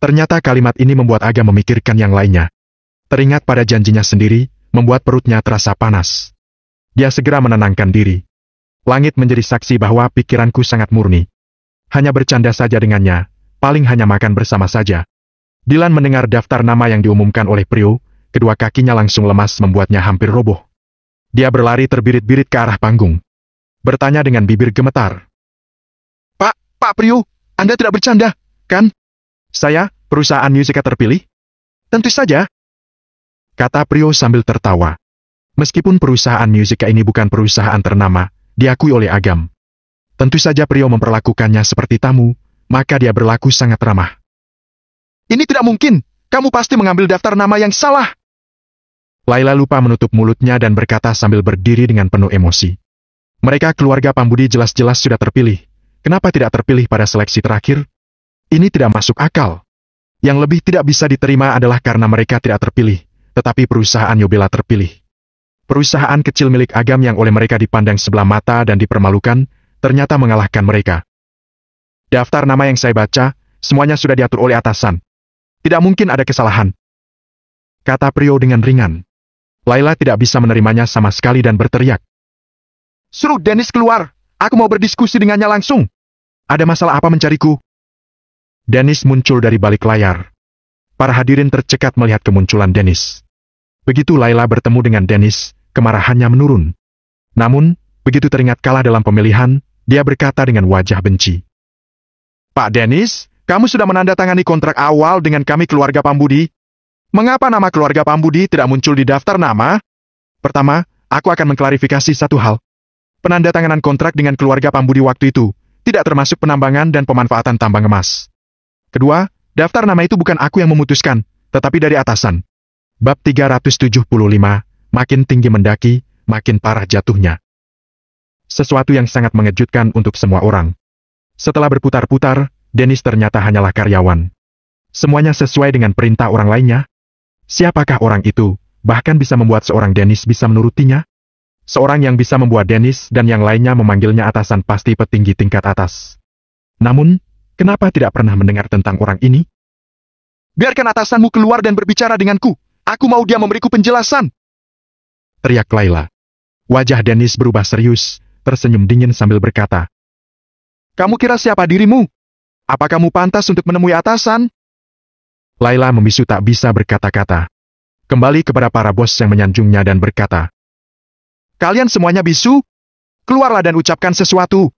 Ternyata kalimat ini membuat Agam memikirkan yang lainnya. Teringat pada janjinya sendiri, membuat perutnya terasa panas. Dia segera menenangkan diri. Langit menjadi saksi bahwa pikiranku sangat murni. Hanya bercanda saja dengannya, paling hanya makan bersama saja. Dilan mendengar daftar nama yang diumumkan oleh Prio, kedua kakinya langsung lemas membuatnya hampir roboh. Dia berlari terbirit-birit ke arah panggung. Bertanya dengan bibir gemetar. Pak Prio, Anda tidak bercanda, kan? Saya, perusahaan musika terpilih? Tentu saja, kata Prio sambil tertawa. Meskipun perusahaan musika ini bukan perusahaan ternama, diakui oleh Agam. Tentu saja Prio memperlakukannya seperti tamu, maka dia berlaku sangat ramah. Ini tidak mungkin, kamu pasti mengambil daftar nama yang salah. Laila lupa menutup mulutnya dan berkata sambil berdiri dengan penuh emosi. Mereka keluarga Pambudi jelas-jelas sudah terpilih. Kenapa tidak terpilih pada seleksi terakhir? Ini tidak masuk akal. Yang lebih tidak bisa diterima adalah karena mereka tidak terpilih, tetapi perusahaan Yobela terpilih. Perusahaan kecil milik Agam yang oleh mereka dipandang sebelah mata dan dipermalukan, ternyata mengalahkan mereka. Daftar nama yang saya baca, semuanya sudah diatur oleh atasan. Tidak mungkin ada kesalahan, kata Prio dengan ringan. Laila tidak bisa menerimanya sama sekali dan berteriak. Suruh Dennis keluar, aku mau berdiskusi dengannya langsung. Ada masalah apa mencariku? Dennis muncul dari balik layar. Para hadirin tercekat melihat kemunculan Dennis. Begitu Laila bertemu dengan Dennis, kemarahannya menurun. Namun, begitu teringat kalah dalam pemilihan, dia berkata dengan wajah benci. Pak Dennis, kamu sudah menandatangani kontrak awal dengan kami keluarga Pambudi. Mengapa nama keluarga Pambudi tidak muncul di daftar nama? Pertama, aku akan mengklarifikasi satu hal. Penandatanganan kontrak dengan keluarga Pambudi waktu itu tidak termasuk penambangan dan pemanfaatan tambang emas. Kedua, daftar nama itu bukan aku yang memutuskan, tetapi dari atasan. Bab 375, makin tinggi mendaki, makin parah jatuhnya. Sesuatu yang sangat mengejutkan untuk semua orang. Setelah berputar-putar, Dennis ternyata hanyalah karyawan. Semuanya sesuai dengan perintah orang lainnya. Siapakah orang itu, bahkan bisa membuat seorang Dennis bisa menurutinya? Seorang yang bisa membuat Dennis dan yang lainnya memanggilnya atasan pasti petinggi tingkat atas. Namun, kenapa tidak pernah mendengar tentang orang ini? Biarkan atasanmu keluar dan berbicara denganku. Aku mau dia memberiku penjelasan. Teriak Laila. Wajah Dennis berubah serius, tersenyum dingin sambil berkata. Kamu kira siapa dirimu? Apa kamu pantas untuk menemui atasan? Laila membisu tak bisa berkata-kata. Kembali kepada para bos yang menyanjungnya dan berkata. Kalian semuanya bisu? Keluarlah dan ucapkan sesuatu.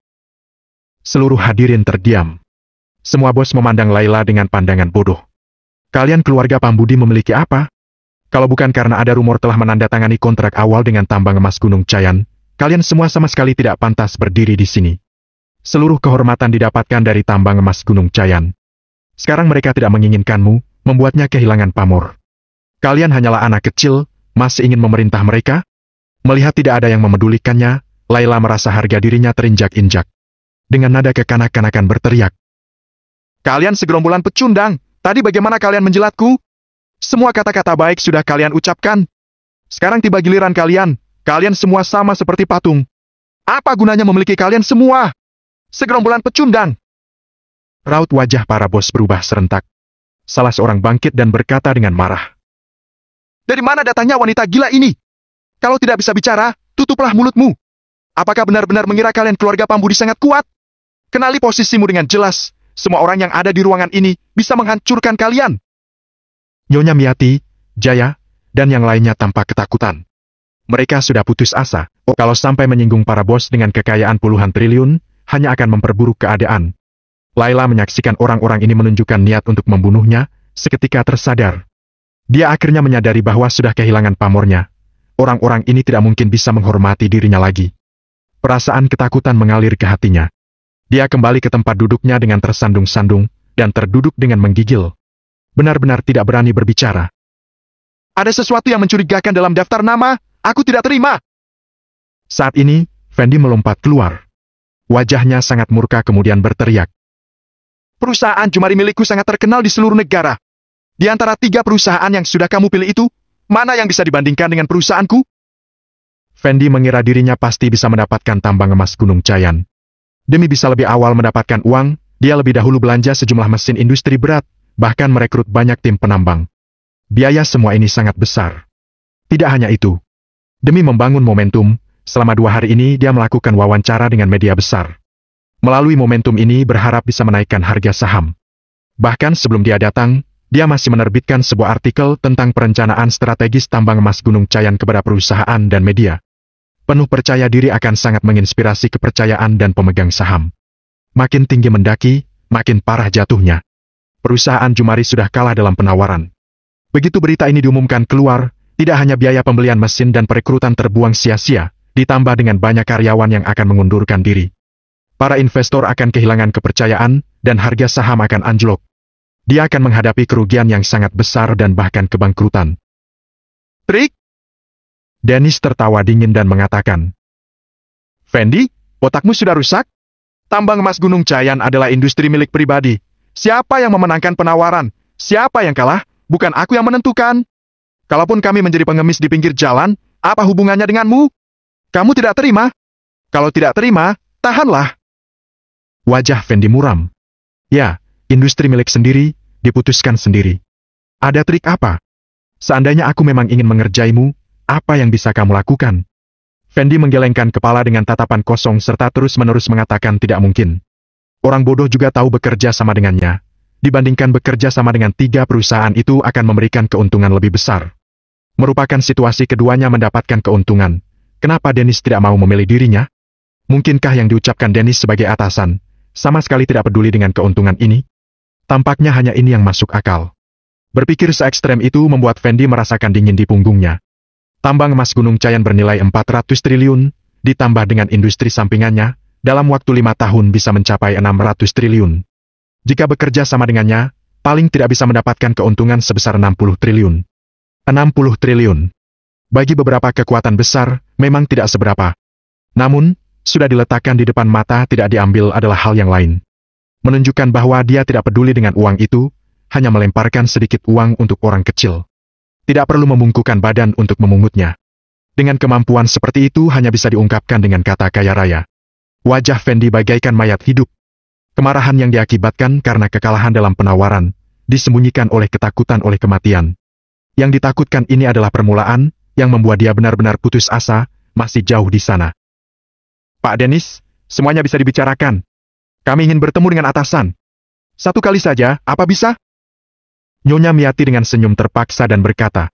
Seluruh hadirin terdiam. Semua bos memandang Laila dengan pandangan bodoh. Kalian keluarga Pambudi memiliki apa? Kalau bukan karena ada rumor telah menandatangani kontrak awal dengan tambang emas Gunung Cayan, kalian semua sama sekali tidak pantas berdiri di sini. Seluruh kehormatan didapatkan dari tambang emas Gunung Cayan. Sekarang mereka tidak menginginkanmu, membuatnya kehilangan pamor. Kalian hanyalah anak kecil, masih ingin memerintah mereka? Melihat tidak ada yang memedulikannya, Laila merasa harga dirinya terinjak-injak. Dengan nada kekanak-kanakan berteriak. Kalian segerombolan pecundang, tadi bagaimana kalian menjilatku? Semua kata-kata baik sudah kalian ucapkan. Sekarang tiba giliran kalian, kalian semua sama seperti patung. Apa gunanya memiliki kalian semua? Segerombolan pecundang. Raut wajah para bos berubah serentak. Salah seorang bangkit dan berkata dengan marah. Dari mana datangnya wanita gila ini? Kalau tidak bisa bicara, tutuplah mulutmu. Apakah benar-benar mengira kalian keluarga Pambudi sangat kuat? Kenali posisimu dengan jelas. Semua orang yang ada di ruangan ini bisa menghancurkan kalian. Nyonya Miati, Jaya, dan yang lainnya tampak ketakutan. Mereka sudah putus asa. Kalau sampai menyinggung para bos dengan kekayaan puluhan triliun, hanya akan memperburuk keadaan. Laila menyaksikan orang-orang ini menunjukkan niat untuk membunuhnya, seketika tersadar. Dia akhirnya menyadari bahwa sudah kehilangan pamornya. Orang-orang ini tidak mungkin bisa menghormati dirinya lagi. Perasaan ketakutan mengalir ke hatinya. Dia kembali ke tempat duduknya dengan tersandung-sandung, dan terduduk dengan menggigil. Benar-benar tidak berani berbicara. Ada sesuatu yang mencurigakan dalam daftar nama, aku tidak terima. Saat ini, Fendi melompat keluar. Wajahnya sangat murka kemudian berteriak. Perusahaan Jumari milikku sangat terkenal di seluruh negara. Di antara 3 perusahaan yang sudah kamu pilih itu, mana yang bisa dibandingkan dengan perusahaanku? Fendi mengira dirinya pasti bisa mendapatkan tambang emas Gunung Cayan. Demi bisa lebih awal mendapatkan uang, dia lebih dahulu belanja sejumlah mesin industri berat, bahkan merekrut banyak tim penambang. Biaya semua ini sangat besar. Tidak hanya itu. Demi membangun momentum, selama 2 hari ini dia melakukan wawancara dengan media besar. Melalui momentum ini berharap bisa menaikkan harga saham. Bahkan sebelum dia datang, dia masih menerbitkan sebuah artikel tentang perencanaan strategis tambang emas Gunung Cayan kepada perusahaan dan media. Penuh percaya diri akan sangat menginspirasi kepercayaan dan pemegang saham. Makin tinggi mendaki, makin parah jatuhnya. Perusahaan Jumari sudah kalah dalam penawaran. Begitu berita ini diumumkan keluar, tidak hanya biaya pembelian mesin dan perekrutan terbuang sia-sia, ditambah dengan banyak karyawan yang akan mengundurkan diri. Para investor akan kehilangan kepercayaan, dan harga saham akan anjlok. Dia akan menghadapi kerugian yang sangat besar dan bahkan kebangkrutan. Trik? Dennis tertawa dingin dan mengatakan, Fendi, otakmu sudah rusak? Tambang emas Gunung Cayan adalah industri milik pribadi. Siapa yang memenangkan penawaran? Siapa yang kalah? Bukan aku yang menentukan. Kalaupun kami menjadi pengemis di pinggir jalan, apa hubungannya denganmu? Kamu tidak terima? Kalau tidak terima, tahanlah. Wajah Fendi muram. Ya, industri milik sendiri, diputuskan sendiri. Ada trik apa? Seandainya aku memang ingin mengerjaimu, apa yang bisa kamu lakukan? Fendi menggelengkan kepala dengan tatapan kosong serta terus-menerus mengatakan tidak mungkin. Orang bodoh juga tahu bekerja sama dengannya. Dibandingkan bekerja sama dengan 3 perusahaan itu akan memberikan keuntungan lebih besar. Merupakan situasi keduanya mendapatkan keuntungan. Kenapa Dennis tidak mau memilih dirinya? Mungkinkah yang diucapkan Dennis sebagai atasan, sama sekali tidak peduli dengan keuntungan ini? Tampaknya hanya ini yang masuk akal. Berpikir se-ekstrem itu membuat Fendi merasakan dingin di punggungnya. Tambang emas Gunung Cayan bernilai 400 triliun, ditambah dengan industri sampingannya, dalam waktu 5 tahun bisa mencapai 600 triliun. Jika bekerja sama dengannya, paling tidak bisa mendapatkan keuntungan sebesar 60 triliun. 60 triliun. Bagi beberapa kekuatan besar, memang tidak seberapa. Namun, sudah diletakkan di depan mata tidak diambil adalah hal yang lain. Menunjukkan bahwa dia tidak peduli dengan uang itu, hanya melemparkan sedikit uang untuk orang kecil. Tidak perlu membungkukkan badan untuk memungutnya. Dengan kemampuan seperti itu hanya bisa diungkapkan dengan kata kaya raya. Wajah Fendi bagaikan mayat hidup. Kemarahan yang diakibatkan karena kekalahan dalam penawaran, disembunyikan oleh ketakutan oleh kematian. Yang ditakutkan ini adalah permulaan, yang membuat dia benar-benar putus asa, masih jauh di sana. Pak Dennis, semuanya bisa dibicarakan. Kami ingin bertemu dengan atasan. Satu kali saja, apa bisa? Nyonya Miati dengan senyum terpaksa dan berkata,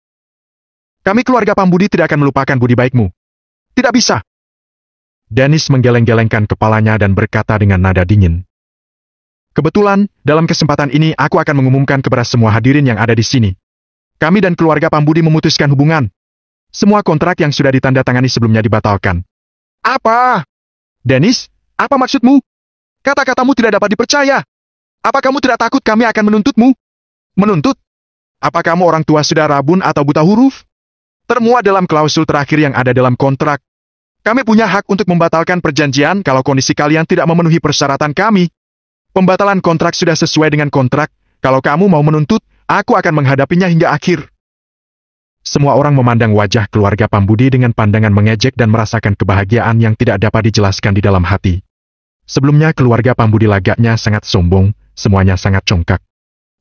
Kami keluarga Pambudi tidak akan melupakan budi baikmu. Tidak bisa. Dennis menggeleng-gelengkan kepalanya dan berkata dengan nada dingin. Kebetulan, dalam kesempatan ini aku akan mengumumkan kepada semua hadirin yang ada di sini. Kami dan keluarga Pambudi memutuskan hubungan. Semua kontrak yang sudah ditandatangani sebelumnya dibatalkan. Apa? Dennis, apa maksudmu? Kata-katamu tidak dapat dipercaya. Apa kamu tidak takut kami akan menuntutmu? Menuntut? Apa kamu orang tua sudah rabun atau buta huruf? Termuat dalam klausul terakhir yang ada dalam kontrak. Kami punya hak untuk membatalkan perjanjian kalau kondisi kalian tidak memenuhi persyaratan kami. Pembatalan kontrak sudah sesuai dengan kontrak. Kalau kamu mau menuntut, aku akan menghadapinya hingga akhir. Semua orang memandang wajah keluarga Pambudi dengan pandangan mengejek dan merasakan kebahagiaan yang tidak dapat dijelaskan di dalam hati. Sebelumnya keluarga Pambudi lagaknya sangat sombong, semuanya sangat congkak.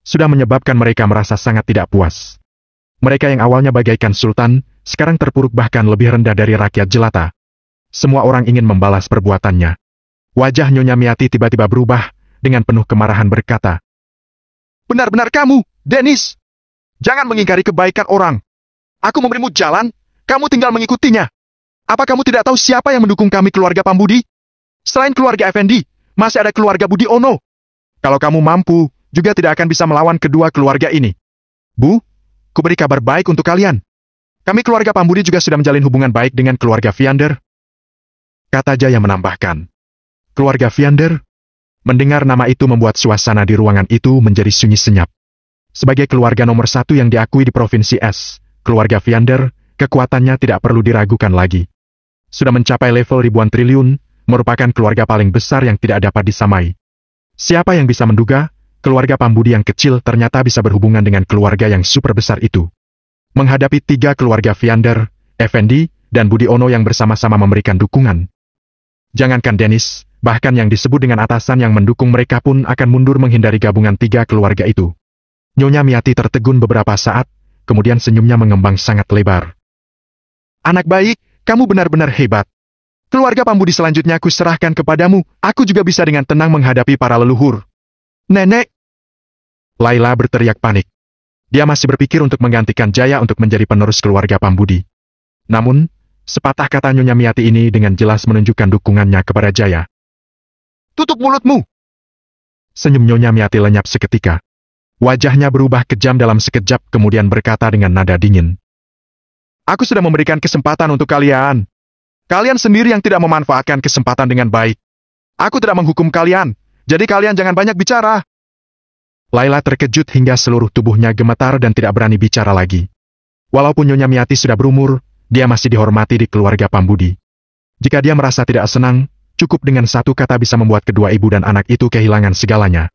Sudah menyebabkan mereka merasa sangat tidak puas. Mereka yang awalnya bagaikan sultan, sekarang terpuruk bahkan lebih rendah dari rakyat jelata. Semua orang ingin membalas perbuatannya. Wajah Nyonya Miati tiba-tiba berubah, dengan penuh kemarahan berkata, Benar-benar kamu, Dennis. Jangan mengingkari kebaikan orang. Aku memberimu jalan, kamu tinggal mengikutinya. Apa kamu tidak tahu siapa yang mendukung kami keluarga Pambudi? Selain keluarga Effendi, masih ada keluarga Budi Ono. Kalau kamu mampu, juga tidak akan bisa melawan kedua keluarga ini. Bu, ku beri kabar baik untuk kalian. Kami keluarga Pambudi juga sudah menjalin hubungan baik dengan keluarga Viander. Kata Jaya menambahkan. Keluarga Viander? Mendengar nama itu membuat suasana di ruangan itu menjadi sunyi senyap. Sebagai keluarga nomor 1 yang diakui di Provinsi S, keluarga Viander, kekuatannya tidak perlu diragukan lagi. Sudah mencapai level ribuan triliun, merupakan keluarga paling besar yang tidak dapat disamai. Siapa yang bisa menduga, keluarga Pambudi yang kecil ternyata bisa berhubungan dengan keluarga yang super besar itu. Menghadapi 3 keluarga Viander, Effendi, dan Budi Ono yang bersama-sama memberikan dukungan. Jangankan Dennis, bahkan yang disebut dengan atasan yang mendukung mereka pun akan mundur menghindari gabungan 3 keluarga itu. Nyonya Miati tertegun beberapa saat, kemudian senyumnya mengembang sangat lebar. Anak baik, kamu benar-benar hebat. Keluarga Pambudi selanjutnya aku serahkan kepadamu, aku juga bisa dengan tenang menghadapi para leluhur. Nenek! Laila berteriak panik. Dia masih berpikir untuk menggantikan Jaya untuk menjadi penerus keluarga Pambudi. Namun, sepatah kata Nyonya Miati ini dengan jelas menunjukkan dukungannya kepada Jaya. Tutup mulutmu! Senyum Nyonya Miati lenyap seketika. Wajahnya berubah kejam dalam sekejap kemudian berkata dengan nada dingin. Aku sudah memberikan kesempatan untuk kalian. Kalian sendiri yang tidak memanfaatkan kesempatan dengan baik. Aku tidak menghukum kalian, jadi kalian jangan banyak bicara. Laila terkejut hingga seluruh tubuhnya gemetar dan tidak berani bicara lagi. Walaupun Nyonya Miati sudah berumur, dia masih dihormati di keluarga Pambudi. Jika dia merasa tidak senang, cukup dengan satu kata bisa membuat kedua ibu dan anak itu kehilangan segalanya.